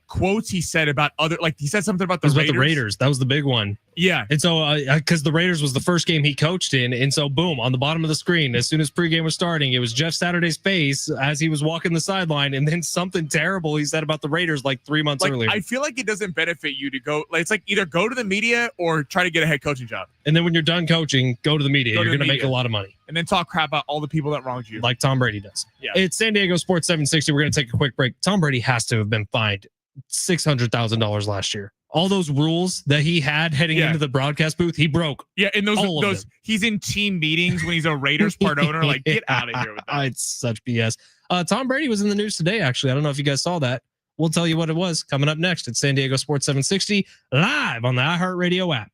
quotes he said about other, like he said something about the Raiders. About the Raiders. That was the big one. Yeah. And so, because the Raiders was the first game he coached in. And so, boom, on the bottom of the screen, as soon as pregame was starting, it was Jeff Saturday's face as he was walking the sideline. And then something terrible he said about the Raiders like 3 months earlier. I feel like it doesn't benefit you to go, like, it's like either go to the media or try to get a head coaching job. And then when you're done coaching, go to the media. You're going to make a lot of money. And then talk crap about all the people that wronged you. Like Tom Brady does. Yeah. It's San Diego Sports 760. We're going to take a quick break. Tom Brady has to have been fined $600,000 last year. All those rules that he had heading into the broadcast booth, he broke. Yeah, and those he's in team meetings when he's a Raiders part owner. Like, get out of here with that. It's such BS. Tom Brady was in the news today, actually. I don't know if you guys saw that. We'll tell you what it was coming up next. It's San Diego Sports 760 live on the iHeartRadio app.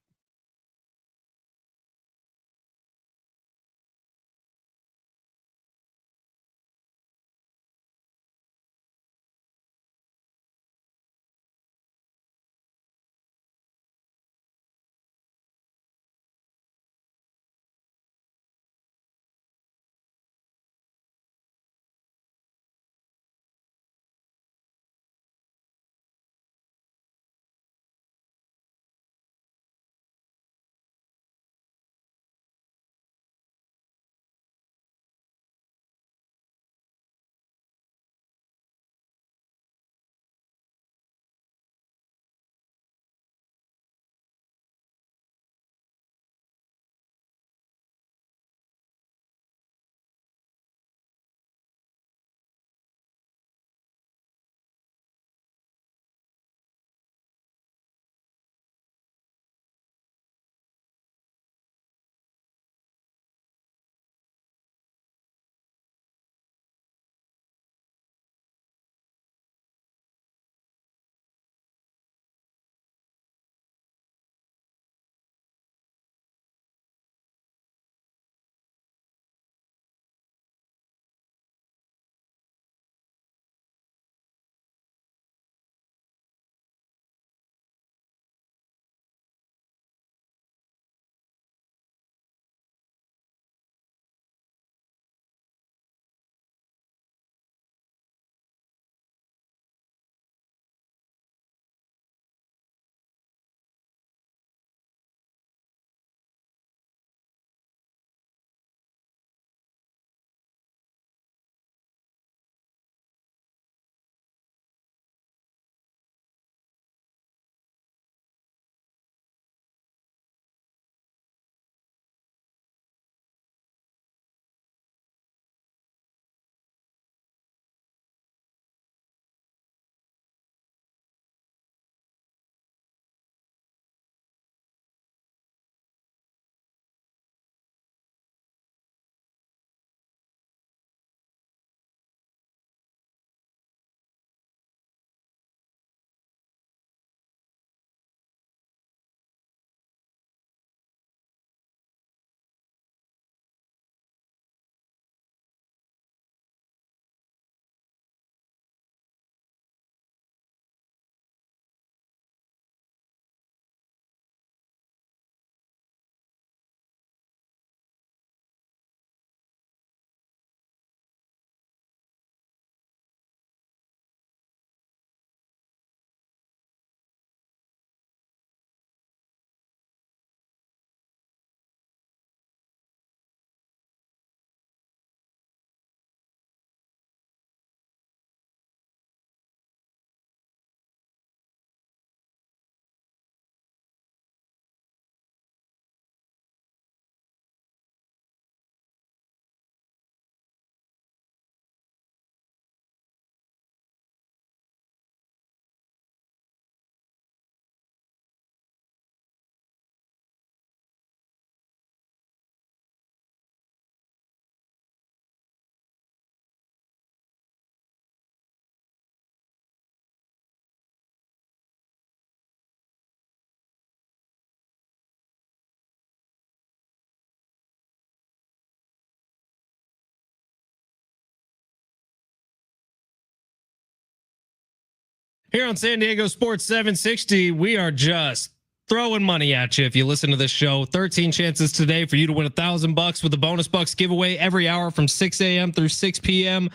Here on San Diego Sports 760, we are just throwing money at you. If you listen to this show, 13 chances today for you to win $1,000 with the bonus bucks giveaway every hour from 6 a.m. through 6 p.m.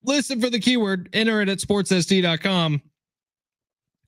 Listen for the keyword, enter it at sportssd.com.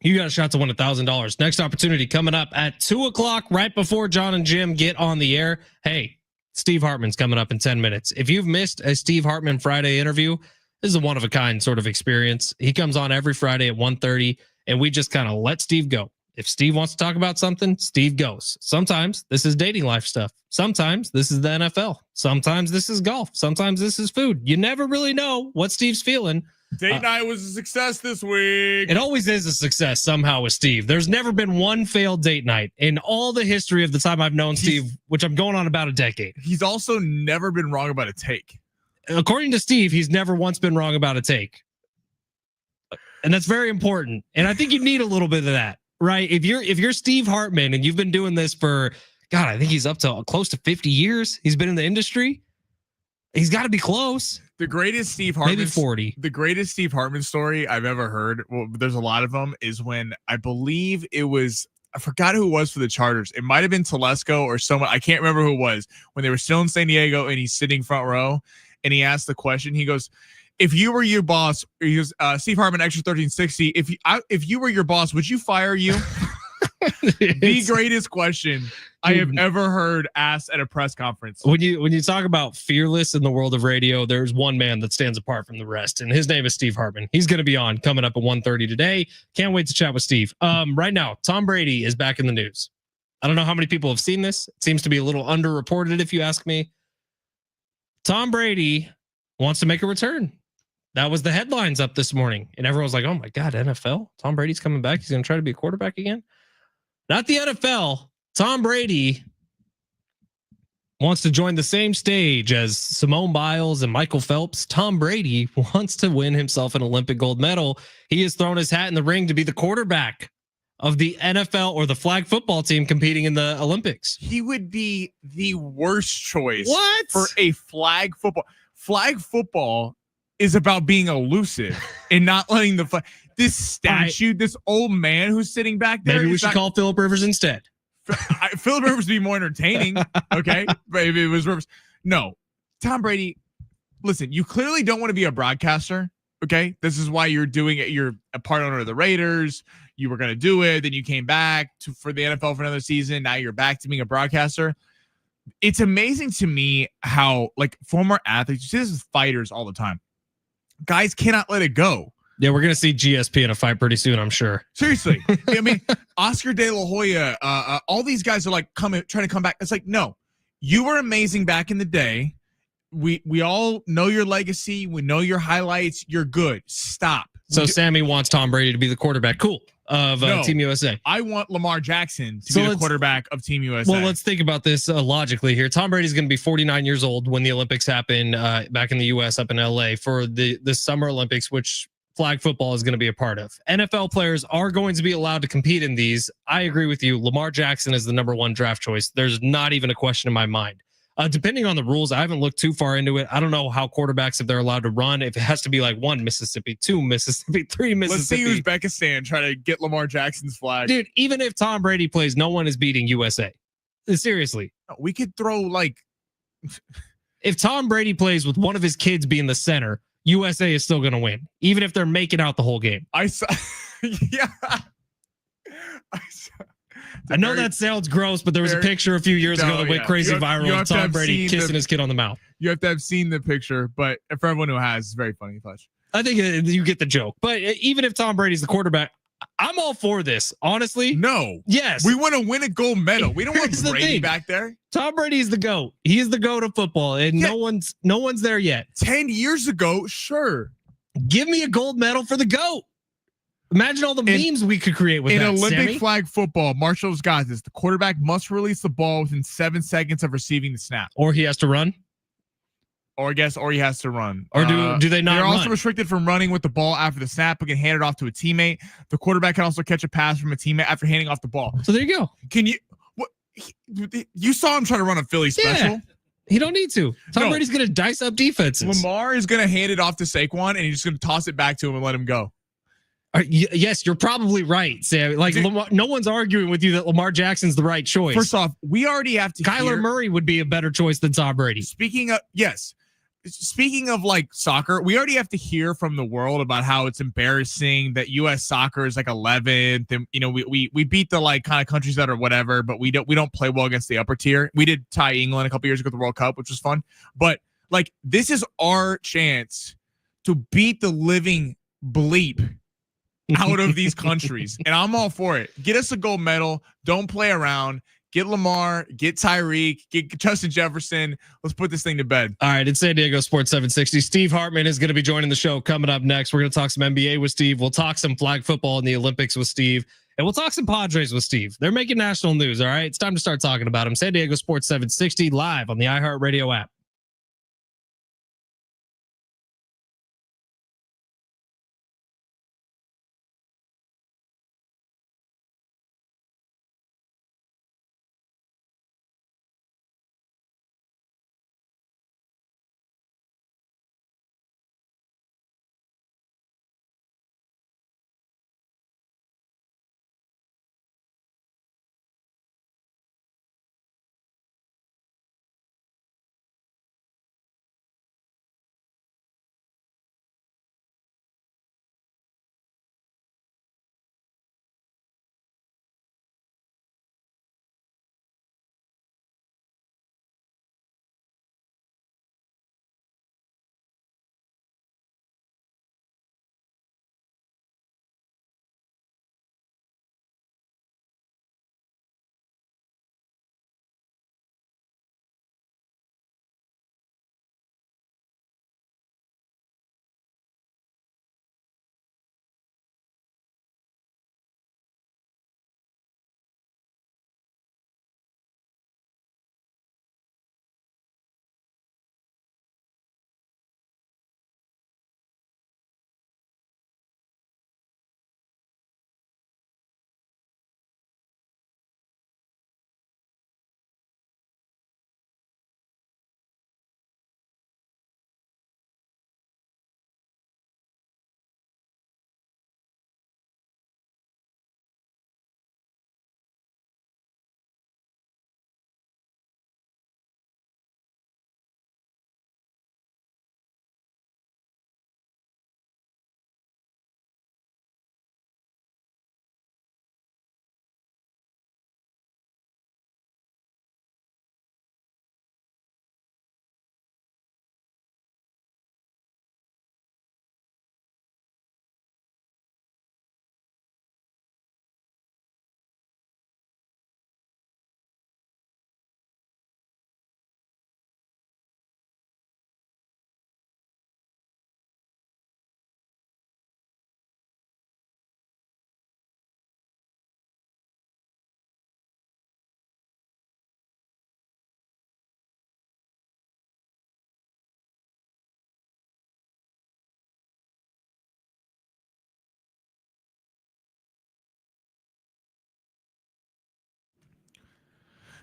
You got a shot to win $1,000. Next opportunity coming up at 2:00, right before John and Jim get on the air. Hey, Steve Hartman's coming up in 10 minutes. If you've missed a Steve Hartman Friday interview, this is a one-of-a-kind sort of experience. He comes on every Friday at 1:30, and we just kind of let Steve go. If Steve wants to talk about something, Steve goes. Sometimes this is dating life stuff. Sometimes this is the NFL. Sometimes this is golf. Sometimes this is food. You never really know what Steve's feeling. Date night was a success this week. It always is a success somehow with Steve. There's never been one failed date night in all the history of the time I've known Steve, which I'm going on about a decade. He's also never been wrong about a take. According to Steve, he's never once been wrong about a take. And that's very important. And I think you need a little bit of that, right? If you're Steve Hartman and you've been doing this for, God, I think he's up to close to 50 years. He's been in the industry. He's got to be close. The greatest Steve Hartman, maybe 40. The greatest Steve Hartman story I've ever heard. Well, there's a lot of them. Is when I believe it was, I forgot who it was for the Chargers. It might have been Telesco or someone. I can't remember who it was when they were still in San Diego and he's sitting front row and he asked the question. He goes, "If you were your boss," he goes, Steve Hartman, extra 1360. If you were your boss, would you fire you? The greatest question I have ever heard asked at a press conference. When you talk about fearless in the world of radio, there's one man that stands apart from the rest, and his name is Steve Hartman. He's going to be on coming up at 1:30 today. Can't wait to chat with Steve. Right now, Tom Brady is back in the news. I don't know how many people have seen this. It seems to be a little underreported, if you ask me. Tom Brady wants to make a return. That was the headlines up this morning, and everyone was like, "Oh my God, NFL! Tom Brady's coming back. He's going to try to be a quarterback again." Not the NFL. Tom Brady wants to join the same stage as Simone Biles and Michael Phelps. Tom Brady wants to win himself an Olympic gold medal. He has thrown his hat in the ring to be the quarterback of the NFL or the flag football team competing in the Olympics. He would be the worst choice What? for a flag football. Flag football is about being elusive and not letting the flag. This statue, this old man who's sitting back there. Maybe we should call Phillip Rivers instead. Phillip Rivers would be more entertaining. Okay. But if it was Rivers. No. Tom Brady, listen, you clearly don't want to be a broadcaster. Okay. This is why you're doing it. You're a part owner of the Raiders. You were going to do it. Then you came back for the NFL for another season. Now you're back to being a broadcaster. It's amazing to me how, like, former athletes, you see this with fighters all the time. Guys cannot let it go. Yeah, we're going to see GSP in a fight pretty soon, I'm sure. Seriously. I mean, Oscar De La Hoya, all these guys are like trying to come back. It's like, no, you were amazing back in the day. We all know your legacy. We know your highlights. You're good. Stop. So Sammy wants Tom Brady to be the quarterback. Cool. Of Team USA. I want Lamar Jackson to be the quarterback of Team USA. Well, let's think about this logically here. Tom Brady's going to be 49 years old when the Olympics happen back in the U.S. up in L.A. for the Summer Olympics, which flag football is going to be a part of. NFL players are going to be allowed to compete in these. I agree with you. Lamar Jackson is the number one draft choice. There's not even a question in my mind. Depending on the rules, I haven't looked too far into it. I don't know how quarterbacks, if they're allowed to run, if it has to be like 1 Mississippi, 2 Mississippi, 3 Mississippi. Let's see Uzbekistan try to get Lamar Jackson's flag. Dude, even if Tom Brady plays, no one is beating USA. Seriously. We could throw like... If Tom Brady plays with one of his kids being the center, USA is still going to win, even if they're making out the whole game. I saw... Yeah. I know that sounds gross, but there was a picture a few years ago that went crazy viral of Tom Brady kissing his kid on the mouth. You have to have seen the picture, but for everyone who has, it's very funny, Fletch. I think you get the joke. But even if Tom Brady's the quarterback, I'm all for this, honestly. No. Yes. We want to win a gold medal. We don't want Brady back there. Tom Brady's the GOAT. He is the GOAT of football, and no one's there yet. 10 years ago, sure. Give me a gold medal for the GOAT. Imagine all the memes we could create with that, Olympic Sammy. flag football, Marshall's got this. The quarterback must release the ball within 7 seconds of receiving the snap. Or he has to run. Or he has to run. Or do they not They're run? also restricted from running with the ball after the snap, but can hand it off to a teammate. The quarterback can also catch a pass from a teammate after handing off the ball. So there you go. Can you... What? You saw him try to run a Philly special. Yeah. He don't need to. Tom Brady's going to dice up defenses. Lamar is going to hand it off to Saquon, and he's just going to toss it back to him and let him go. Yes, you're probably right, Sam. Like, Dude, no one's arguing with you that Lamar Jackson's the right choice. First off, we already have to Kyler Murray would be a better choice than Tom Brady. Speaking of like soccer, we already have to hear from the world about how it's embarrassing that U.S. soccer is like 11th, and we beat the like kind of countries that are whatever, but we don't play well against the upper tier. We did tie England a couple years ago at the World Cup, which was fun, but like this is our chance to beat the living bleep out of these countries, and I'm all for it. Get us a gold medal. Don't play around. Get Lamar, get Tyreek, get Justin Jefferson. Let's put this thing to bed. All right, it's San Diego Sports 760. Steve Hartman is going to be joining the show coming up next. We're going to talk some NBA with Steve. We'll talk some flag football in the Olympics with Steve. And we'll talk some Padres with Steve. They're making national news, all right? It's time to start talking about them. San Diego Sports 760 live on the iHeartRadio app.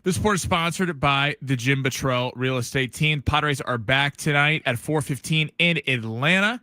This sport is sponsored by the Jim Buttrell Real Estate Team. Padres are back tonight at 4:15 in Atlanta.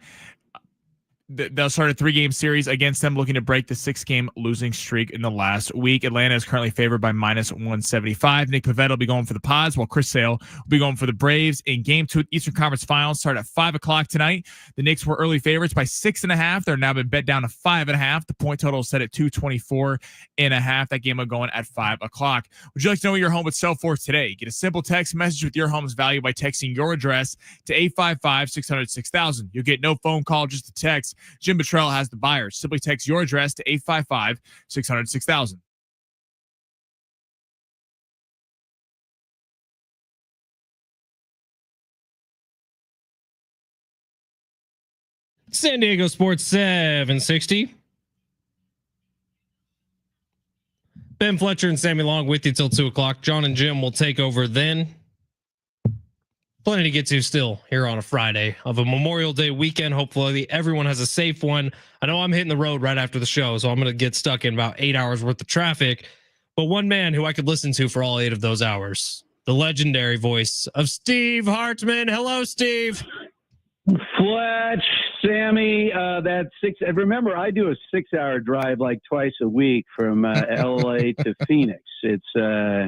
They'll start a 3-game series against them, looking to break the 6-game losing streak in the last week. Atlanta is currently favored by -175. Nick Pivetta will be going for the Pods, while Chris Sale will be going for the Braves. In Game 2 Eastern Conference Finals start at 5 o'clock tonight. The Knicks were early favorites by 6.5. They're now been bet down to 5.5. The point total is set at 224.5. That game will go on at 5 o'clock. Would you like to know what your home would sell for today? Get a simple text message with your home's value by texting your address to 855-600-6000. You'll get no phone call, just a text. Jim Buttrell has the buyers. Simply text your address to 855-600-6000. San Diego Sports 760. Ben Fletcher and Sammy Long with you till 2 o'clock. John and Jim will take over then. Plenty to get to still here on a Friday of a Memorial Day weekend. Hopefully everyone has a safe one. I know I'm hitting the road right after the show, so I'm going to get stuck in about 8 hours worth of traffic. But one man who I could listen to for all 8 of those hours, the legendary voice of Steve Hartman. Hello, Steve. Fletch, Sammy, that six. Remember, I do a 6-hour drive like twice a week from LA to Phoenix. It's I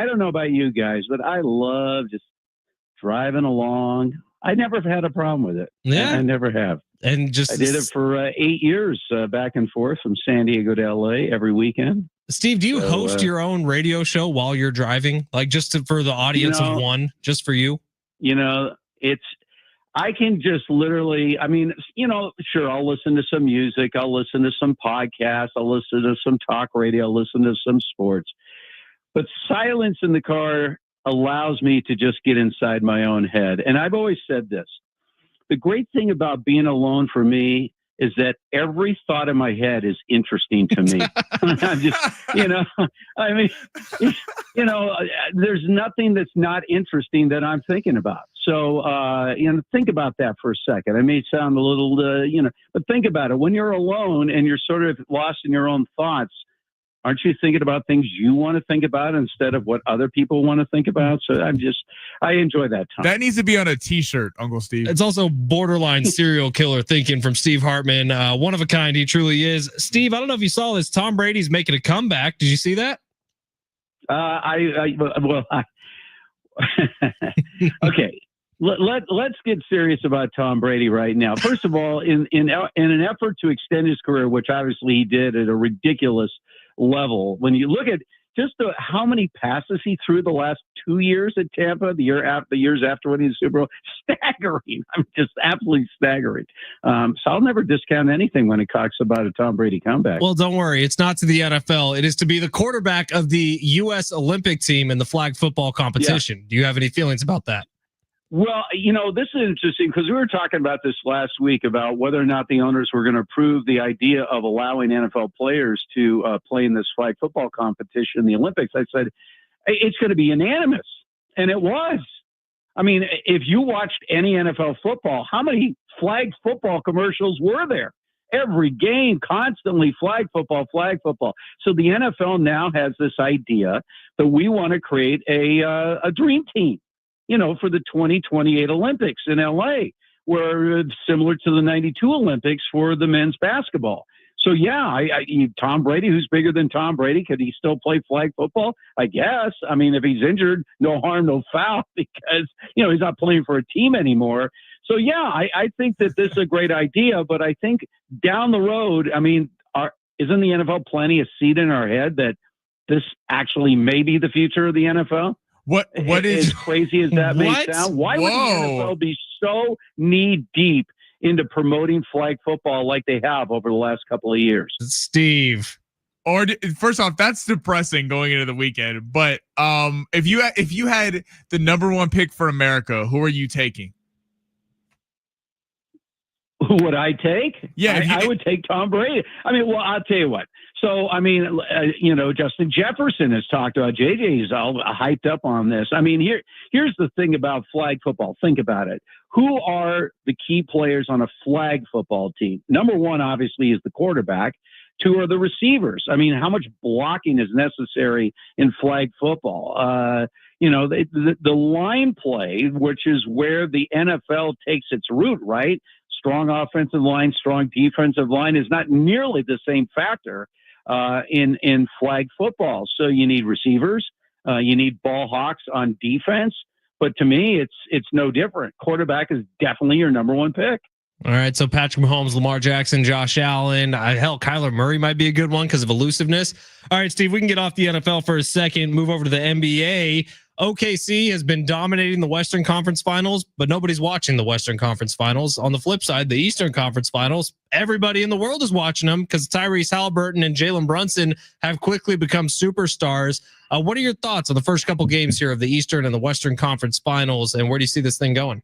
don't know about you guys, but I love just driving along. I never had a problem with it. Yeah, I never have. And just I did it for 8 years, back and forth from San Diego to LA every weekend. Steve, do you host your own radio show while you're driving? Like for the audience of one, just for you? I can just literally, sure, I'll listen to some music. I'll listen to some podcasts. I'll listen to some talk radio. I'll listen to some sports. But silence in the car allows me to just get inside my own head. And I've always said this. The great thing about being alone for me is that every thought in my head is interesting to me. I'm just, there's nothing that's not interesting that I'm thinking about. So, think about that for a second. I may sound a little, but think about it. When you're alone and you're sort of lost in your own thoughts, aren't you thinking about things you want to think about instead of what other people want to think about? So I enjoy that time. That needs to be on a t-shirt, Uncle Steve. It's also borderline serial killer thinking from Steve Hartman. One of a kind. He truly is. Steve, I don't know if you saw this. Tom Brady's making a comeback. Did you see that? Okay. Let's get serious about Tom Brady right now. First of all, in an effort to extend his career, which obviously he did at a ridiculous level, when you look at just how many passes he threw the last 2 years at Tampa, the years after winning the Super Bowl, staggering. I'm just absolutely staggering. So I'll never discount anything when it talks about a Tom Brady comeback. Well, don't worry. It's not to the NFL. It is to be the quarterback of the U.S. Olympic team in the flag football competition. Yeah. Do you have any feelings about that? Well, this is interesting because we were talking about this last week about whether or not the owners were going to approve the idea of allowing NFL players to play in this flag football competition in the Olympics. I said, it's going to be unanimous. And it was. I mean, if you watched any NFL football, how many flag football commercials were there? Every game, constantly flag football. So the NFL now has this idea that we want to create a dream team, for the 2028 Olympics in LA, where similar to the 92 Olympics for the men's basketball. So yeah, Tom Brady, who's bigger than Tom Brady, could he still play flag football? I guess. I mean, if he's injured, no harm, no foul, because, he's not playing for a team anymore. So yeah, I think that this is a great idea, but I think down the road, isn't the NFL planting a seed in our head that this actually may be the future of the NFL? What is as crazy as that may sound? Why would the NFL be so knee deep into promoting flag football like they have over the last couple of years? Steve, or first off, that's depressing going into the weekend. But if you had the number one pick for America, who are you taking? Who would I take? Yeah, I would take Tom Brady. I'll tell you what. So, Justin Jefferson has talked about JJ's all hyped up on this. Here's the thing about flag football. Think about it. Who are the key players on a flag football team? Number one, obviously, is the quarterback. Two are the receivers. How much blocking is necessary in flag football? The line play, which is where the NFL takes its root, right? Strong offensive line, strong defensive line is not nearly the same factor in flag football. So you need receivers, you need ball hawks on defense. But to me, it's no different. Quarterback is definitely your number one pick. All right, so Patrick Mahomes, Lamar Jackson, Josh Allen, Kyler Murray might be a good one because of elusiveness. All right, Steve, we can get off the NFL for a second, move over to the NBA. OKC has been dominating the Western Conference Finals, but nobody's watching the Western Conference Finals. On the flip side, the Eastern Conference Finals, everybody in the world is watching them because Tyrese Halliburton and Jalen Brunson have quickly become superstars. What are your thoughts on the first couple games here of the Eastern and the Western Conference Finals, and where do you see this thing going?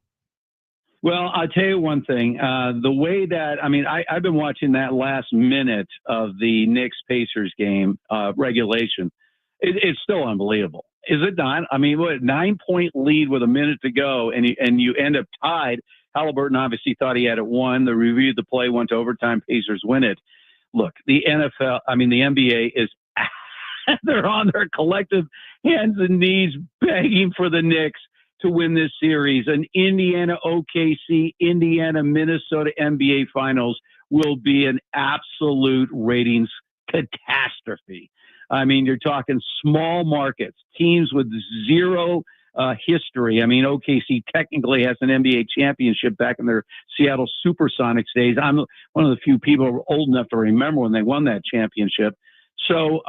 Well, I'll tell you one thing. The way that, I've been watching that last minute of the Knicks-Pacers game, regulation. It's still unbelievable. Is it not? 9-point lead with a minute to go, and you end up tied. Halliburton obviously thought he had it won. They reviewed the play, went to overtime. Pacers win it. Look, the NBA is they're on their collective hands and knees begging for the Knicks to win this series. An Indiana OKC, Indiana Minnesota NBA Finals will be an absolute ratings catastrophe. I mean, you're talking small markets, teams with zero history. I mean, OKC technically has an NBA championship back in their Seattle Supersonics days. I'm one of the few people who are old enough to remember when they won that championship. So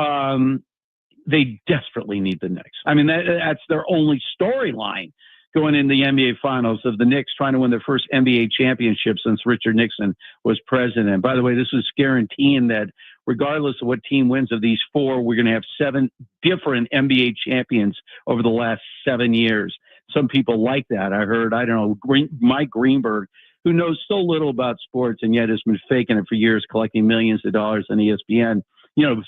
they desperately need the Knicks. I mean, that's their only storyline going in the NBA Finals, of the Knicks trying to win their first NBA championship since Richard Nixon was president. By the way, this is guaranteeing that regardless of what team wins of these four, we're going to have 7 different NBA champions over the last 7 years. Some people like that. I heard, I don't know, Mike Greenberg, who knows so little about sports and yet has been faking it for years, collecting millions of dollars on ESPN,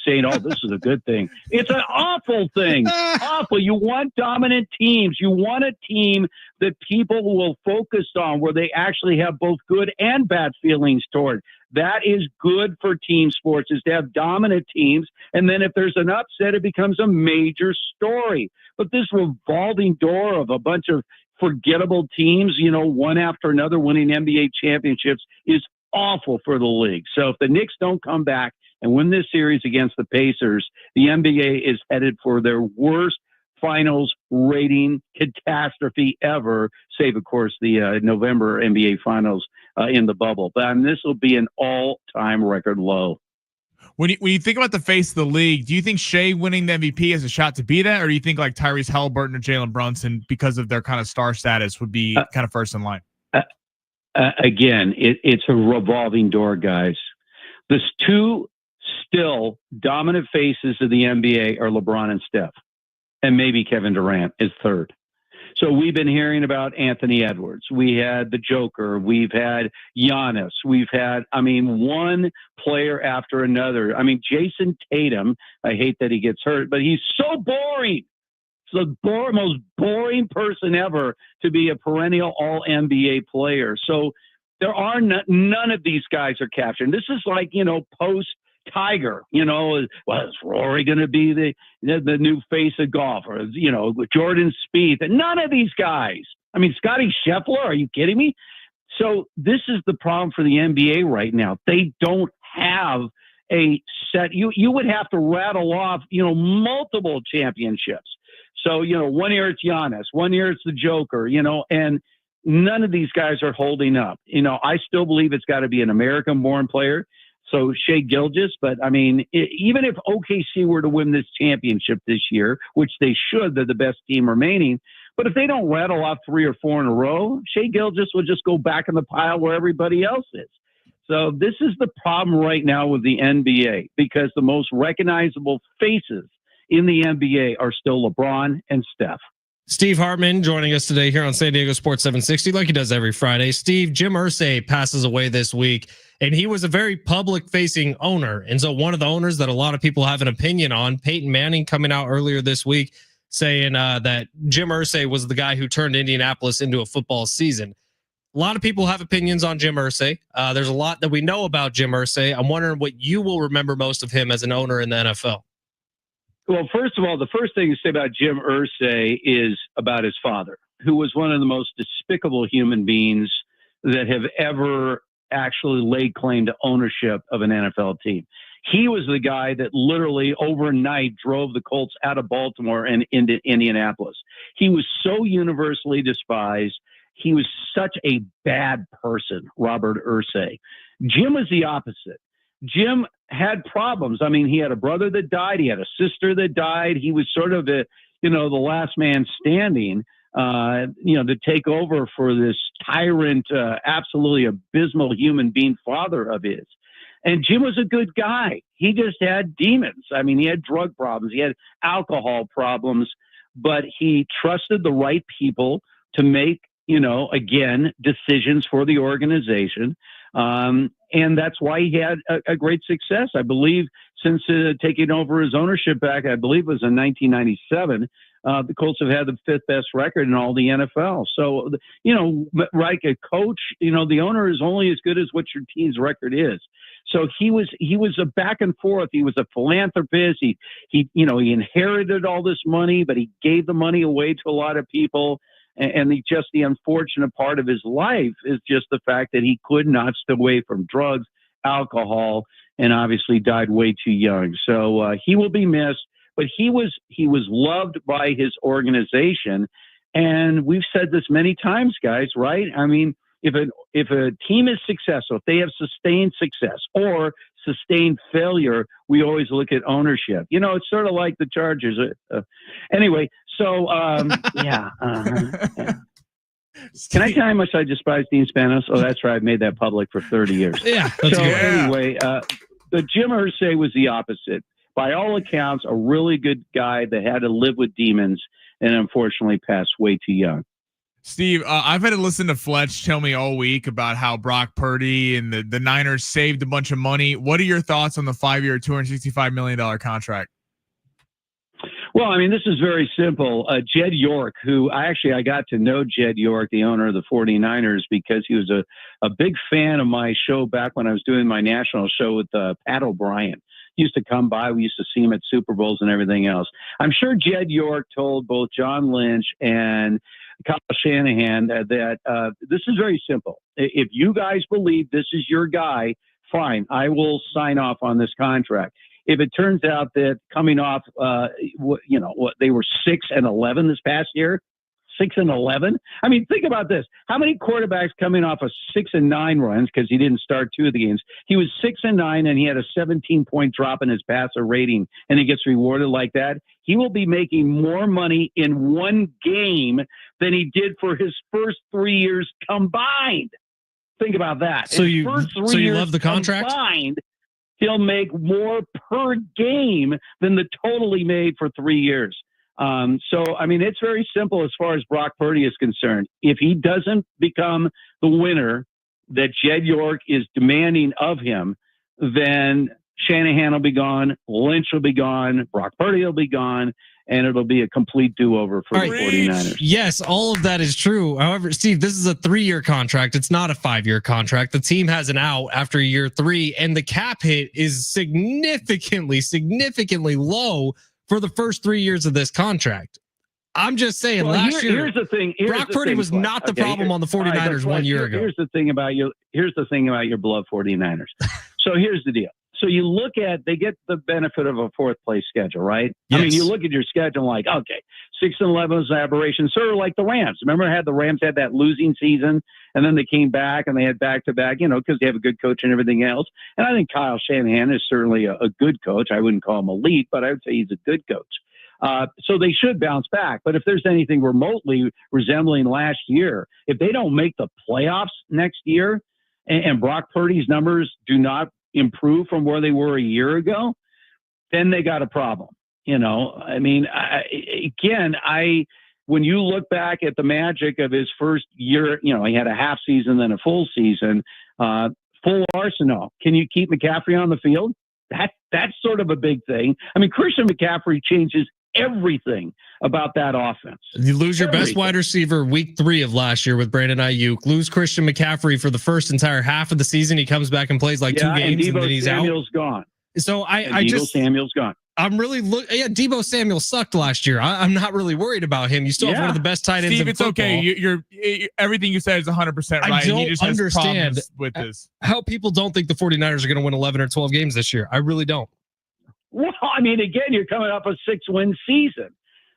saying, oh, this is a good thing. It's an awful thing. Awful. You want dominant teams. You want a team that people will focus on, where they actually have both good and bad feelings toward. That is good for team sports, is to have dominant teams. And then if there's an upset, it becomes a major story. But this revolving door of a bunch of forgettable teams, one after another winning NBA championships, is awful for the league. So if the Knicks don't come back and win this series against the Pacers, the NBA is headed for their worst finals rating catastrophe ever, save, of course, the November NBA Finals in the bubble. But this will be an all-time record low. When you think about the face of the league, do you think Shea winning the MVP has a shot to be that, or do you think like Tyrese Halliburton or Jalen Brunson, because of their kind of star status, would be kind of first in line? Again, it's a revolving door, guys. The two still dominant faces of the NBA are LeBron and Steph, and maybe Kevin Durant is third. So we've been hearing about Anthony Edwards. We had the Joker. We've had Giannis. We've had, one player after another. Jason Tatum, I hate that he gets hurt, but he's so boring. It's the most boring person ever to be a perennial all-NBA player. So there are none of these guys are captured. This is like, post Tiger, well, is Rory going to be the new face of golf, or Jordan Spieth? And none of these guys. Scotty Scheffler, are you kidding me? So this is the problem for the NBA right now. They don't have a set. You would have to rattle off, multiple championships. So, 1 year it's Giannis, 1 year it's the Joker, and none of these guys are holding up. I still believe it's got to be an American-born player. So Shea Gilgeous, but even if OKC were to win this championship this year, which they should, they're the best team remaining. But if they don't rattle off 3 or 4 in a row, Shea Gilgeous will just go back in the pile where everybody else is. So this is the problem right now with the NBA, because the most recognizable faces in the NBA are still LeBron and Steph. Steve Hartman joining us today here on San Diego Sports 760, like he does every Friday. Steve, Jim Irsay passes away this week, and he was a very public-facing owner. And so one of the owners that a lot of people have an opinion on, Peyton Manning, coming out earlier this week saying that Jim Irsay was the guy who turned Indianapolis into a football season. A lot of people have opinions on Jim Irsay. There's a lot that we know about Jim Irsay. I'm wondering what you will remember most of him as an owner in the NFL. Well, first of all, the first thing to say about Jim Irsay is about his father, who was one of the most despicable human beings that have ever actually laid claim to ownership of an NFL team. He was the guy that literally overnight drove the Colts out of Baltimore and into Indianapolis. He was so universally despised. He was such a bad person, Robert Irsay. Jim was the opposite. Jim had problems. He had a brother that died. He had a sister that died. He was sort of the last man standing, to take over for this tyrant, absolutely abysmal human being father of his. And Jim was a good guy. He just had demons. He had drug problems. He had alcohol problems, but he trusted the right people to make, again, decisions for the organization. And that's why he had a great success. I believe since taking over his ownership back, I believe it was in 1997, the Colts have had the 5th best record in all the NFL. So, like a coach, the owner is only as good as what your team's record is. So he was a back and forth. He was a philanthropist. He inherited all this money, but he gave the money away to a lot of people. And the unfortunate part of his life is just the fact that he could not stay away from drugs, alcohol, and obviously died way too young. So he will be missed, but he was loved by his organization. And we've said this many times, guys, right? I mean, if a team is successful, if they have sustained success or sustained failure, we always look at ownership. You know, it's sort of like the Chargers. Anyway, so yeah. Can I tell you how much I despise Dean Spanos? Oh, that's right. I've made that public for 30 years. Yeah. So anyway, the Jim Irsay was the opposite. By all accounts, a really good guy that had to live with demons and unfortunately passed way too young. Steve, I've had to listen to Fletch tell me all week about how Brock Purdy and the Niners saved a bunch of money. What are your thoughts on the 5-year, $265 million contract? Well, I mean, this is very simple. Jed York, who I got to know Jed York, the owner of the 49ers, because he was a big fan of my show back when I was doing my national show with Pat O'Brien. He used to come by. We used to see him at Super Bowls and everything else. I'm sure Jed York told both John Lynch and Kyle Shanahan that this is very simple. If you guys believe this is your guy, fine, I will sign off on this contract. If it turns out that coming off, they were 6-11 this past year, 6-11. I mean, think about this. How many quarterbacks coming off of 6-9 runs, because he didn't start 2 of the games? He was 6-9 and he had a 17-point drop in his passer rating, and he gets rewarded like that. He will be making more money in one game than he did for his first 3 years combined. Think about that. So you love the contract? Combined, he'll make more per game than the total he made for 3 years. So, I mean, it's very simple as far as Brock Purdy is concerned. If he doesn't become the winner that Jed York is demanding of him, then Shanahan will be gone, Lynch will be gone, Brock Purdy will be gone, and it'll be a complete do-over for the 49ers. Yes, all of that is true. However, Steve, this is a 3-year contract. It's not a 5-year contract. The team has an out after year 3, and the cap hit is significantly low for the first 3 years of this contract. I'm just saying, last year, here's the thing. Brock Purdy was not the problem on the 49ers 1 year ago. Here's the thing about your beloved 49ers. So here's the deal. So you look at, they get the benefit of a 4th place schedule, right? Yes. I mean, you look at your schedule like, okay, 6-11 is an aberration. Sort of like the Rams. Remember the Rams had that losing season, and then they came back and they had back-to-back, because they have a good coach and everything else. And I think Kyle Shanahan is certainly a good coach. I wouldn't call him elite, but I would say he's a good coach. So they should bounce back. But if there's anything remotely resembling last year, if they don't make the playoffs next year and Brock Purdy's numbers do not improve from where they were a year ago, then they got a problem. I mean, when you look back at the magic of his first year, he had a half season, then a full season, full arsenal. Can you keep McCaffrey on the field? That's sort of a big thing. I mean, Christian McCaffrey changes everything about that offense. You lose your best wide receiver week 3 of last year with Brandon Ayuk, lose Christian McCaffrey for the first entire half of the season. He comes back and plays 2 games and then he's Samuel's gone. So Samuel's gone. I'm really Deebo Samuel sucked last year. I'm not really worried about him. You still have one of the best tight ends Steve, in it's football. okay. You're everything you said is 100% right. I don't he just understand has with this. How people don't think the 49ers are going to win 11 or 12 games this year. I really don't. Well, I mean, again, you're coming off a 6-win season.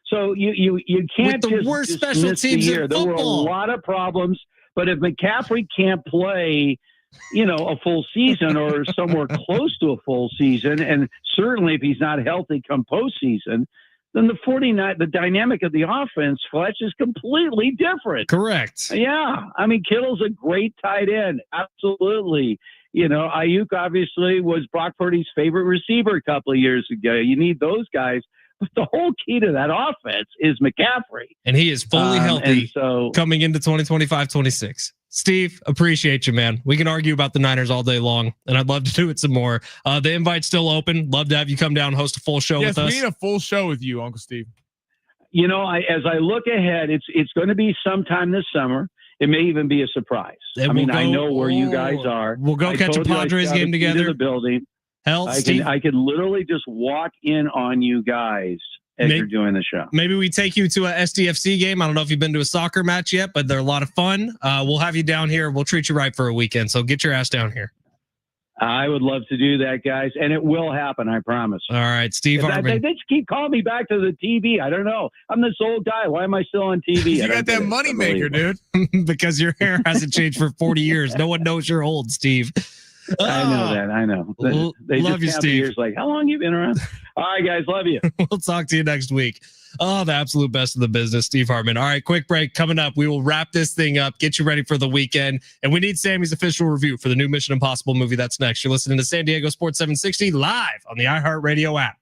So you can't with the worst special teams in football. There were a lot of problems, but if McCaffrey can't play, a full season or somewhere close to a full season, and certainly if he's not healthy come postseason, then the dynamic of the offense, Fletch, is completely different. Correct. Yeah. I mean, Kittle's a great tight end. Absolutely. Ayuk obviously was Brock Purdy's favorite receiver a couple of years ago. You need those guys. But the whole key to that offense is McCaffrey. And he is fully healthy coming into 2025-26. Steve, appreciate you, man. We can argue about the Niners all day long, and I'd love to do it some more. The invite's still open. Love to have you come down, host a full show with us. Yes, we need a full show with you, Uncle Steve. As I look ahead, it's going to be sometime this summer. It may even be a surprise. I know where you guys are. We'll go catch a Padres game together. The building. Hell, I could literally just walk in on you guys as you're doing the show. Maybe we take you to a SDFC game. I don't know if you've been to a soccer match yet, but they're a lot of fun. We'll have you down here. We'll treat you right for a weekend. So get your ass down here. I would love to do that, guys, and it will happen. I promise. All right, Steve Hartman. They just keep calling me back to the TV. I don't know. I'm this old guy. Why am I still on TV? You got that money maker, dude. Because your hair hasn't changed for 40 years. No one knows you're old, Steve. I know that. I know. They love just you, have Steve. Years like, how long you been around? All right, guys. Love you. We'll talk to you next week. Oh, the absolute best of the business, Steve Hartman. All right, quick break coming up. We will wrap this thing up, get you ready for the weekend. And we need Sammy's official review for the new Mission Impossible movie. That's next. You're listening to San Diego Sports 760 live on the iHeartRadio app.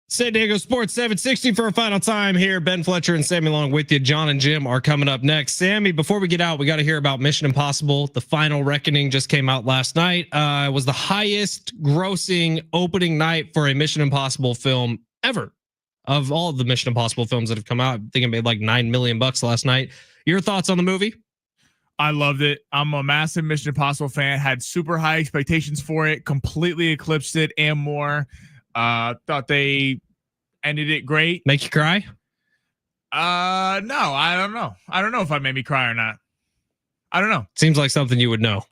San Diego Sports 760 for a final time here. Ben Fletcher and Sammy Long with you. John and Jim are coming up next. Sammy, before we get out, we got to hear about Mission Impossible. The Final Reckoning just came out last night. It was the highest grossing opening night for a Mission Impossible film ever. Of all of the Mission Impossible films that have come out, I think it made like $9 million last night. Your thoughts on the movie? I loved it. I'm a massive Mission Impossible fan. Had super high expectations for it. Completely eclipsed it and more. Thought they ended it great. Make you cry? No, I don't know. I don't know if I made me cry or not. I don't know. Seems like something you would know.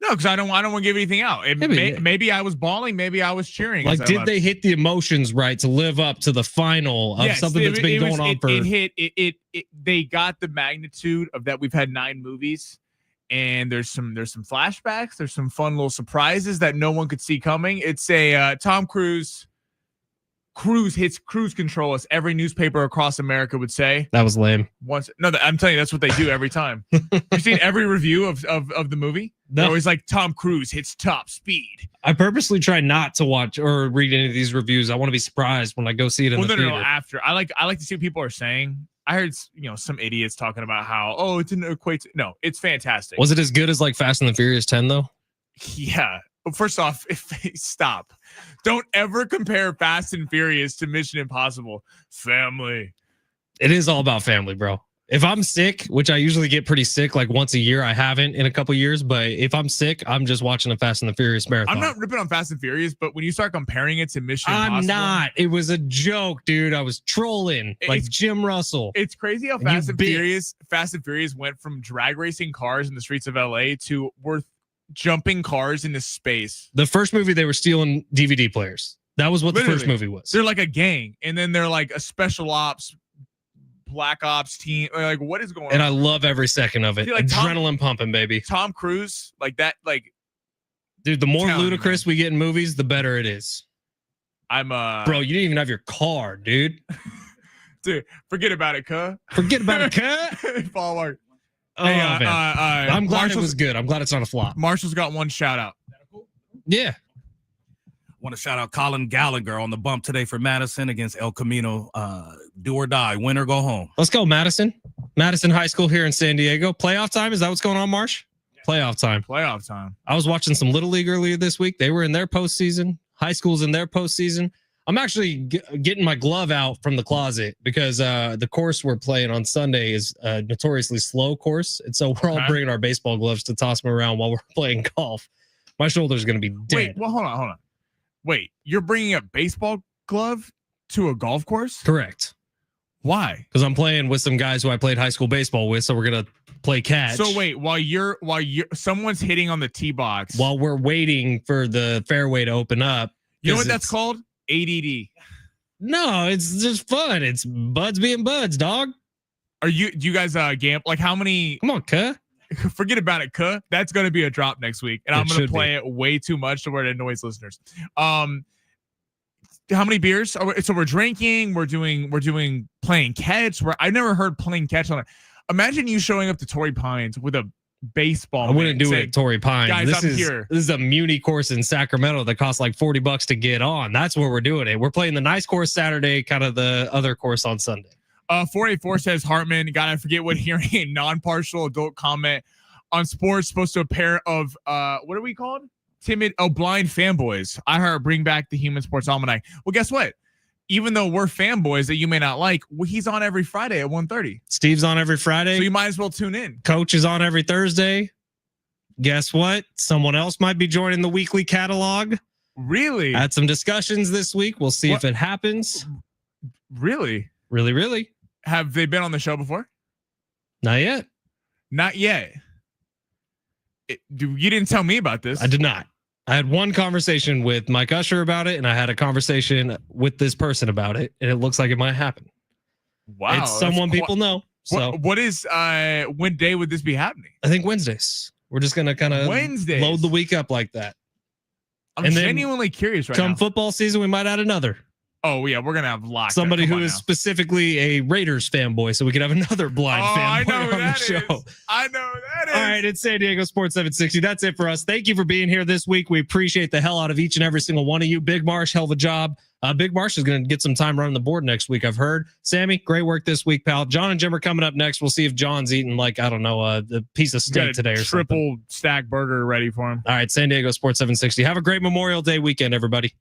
No, because I don't want to give anything out. Maybe I was bawling. Maybe I was cheering. Like, did they hit the emotions right to live up to the final of something that's been going on for? They got the magnitude of that. We've had 9 movies, and there's some flashbacks. There's some fun little surprises that no one could see coming. It's a Tom Cruise hits cruise control, as every newspaper across America would say. That was lame. I'm telling you, that's what they do every time. You've seen every review of the movie? No. They're always like, Tom Cruise hits top speed. I purposely try not to watch or read any of these reviews. I want to be surprised when I go see it in the theater. No, after. I like to see what people are saying. I heard, some idiots talking about how, it didn't equate to, no, it's fantastic. Was it as good as like Fast and the Furious 10 though? Yeah. First off, stop. Don't ever compare Fast and Furious to Mission Impossible. Family. It is all about family, bro. If I'm sick, which I usually get pretty sick like once a year, I haven't in a couple years, but if I'm sick, I'm just watching a Fast and the Furious marathon. I'm not ripping on Fast and Furious, but when you start comparing it to Mission Impossible. I'm not. It was a joke, dude. I was trolling like Jim Russell. It's crazy how Fast and Furious went from drag racing cars in the streets of LA to jumping cars into space. The first movie, they were stealing DVD players. That was what the first movie was. They're like a gang, and then they're like a special ops, black ops team. Like, what is going on? And I love every second of it. Like adrenaline pumping, baby. Tom Cruise, like that, like, dude. The more ludicrous we get in movies, the better it is. Bro, you didn't even have your car, dude. Dude, forget about it, cuh. Forget about it, cuh. Forward. Oh, hey, I'm glad it was good. I'm glad it's not a flop. Marshall's got one shout out. Yeah. Want to shout out Colin Gallagher on the bump today for Madison against El Camino. Do or die, win or go home. Let's go, Madison. Madison High School here in San Diego. Playoff time. Is that what's going on, Marsh? Yeah. Playoff time. I was watching some Little League earlier this week. They were in their postseason. High school's in their postseason. I'm actually getting my glove out from the closet because the course we're playing on Sunday is a notoriously slow course. And so we're all bringing our baseball gloves to toss them around while we're playing golf. My shoulder's going to be dead. Wait, well, hold on. Wait, you're bringing a baseball glove to a golf course? Correct. Why? Because I'm playing with some guys who I played high school baseball with. So we're going to play catch. So wait, while you're someone's hitting on the tee box. While we're waiting for the fairway to open up. You know what that's called? ADD. No, it's just fun. It's buds being buds, dog. Do you guys gamble? Like, how many? Come on, cuh. Forget about it, cuh. That's going to be a drop next week, and I'm going to play it way too much to where it annoys listeners. How many beers? So we're drinking. We're doing playing catch. I never heard playing catch on it. Imagine you showing up to Torrey Pines with a baseball. I wouldn't do it at Torrey Pines. Guys, this is a Muni course in Sacramento that costs like $40 to get on. That's where we're doing it. We're playing the nice course Saturday, kind of the other course on Sunday. 484 says Hartman, gotta forget what hearing a non-partial adult comment on sports supposed to a pair of what are we called? Blind fanboys. I heard bring back the Human Sports Almanac. Well, guess what? Even though we're fanboys that you may not like, he's on every Friday at 1:30. Steve's on every Friday. So you might as well tune in. Coach is on every Thursday. Guess what? Someone else might be joining the weekly catalog. Really? Had some discussions this week. We'll see if it happens. Really? Really? Have they been on the show before? Not yet. Not yet. You didn't tell me about this. I did not. I had one conversation with Mike Usher about it, and I had a conversation with this person about it, and it looks like it might happen. Wow. It's someone people know. So what is when day would this be happening? I think Wednesdays. We're just gonna kind of load the week up like that. I'm genuinely curious right now. Come football season, we might add another. Oh yeah, we're gonna have locked. Somebody who is specifically a Raiders fanboy, so we could have another blind fanboy on the show. I know that is. All right, it's San Diego Sports 760. That's it for us. Thank you for being here this week. We appreciate the hell out of each and every single one of you. Big Marsh, hell of a job. Big Marsh is going to get some time running the board next week, I've heard. Sammy, great work this week, pal. John and Jim are coming up next. We'll see if John's eating a piece of steak today or triple something. stack burger ready for him. All right, San Diego Sports 760. Have a great Memorial Day weekend, everybody.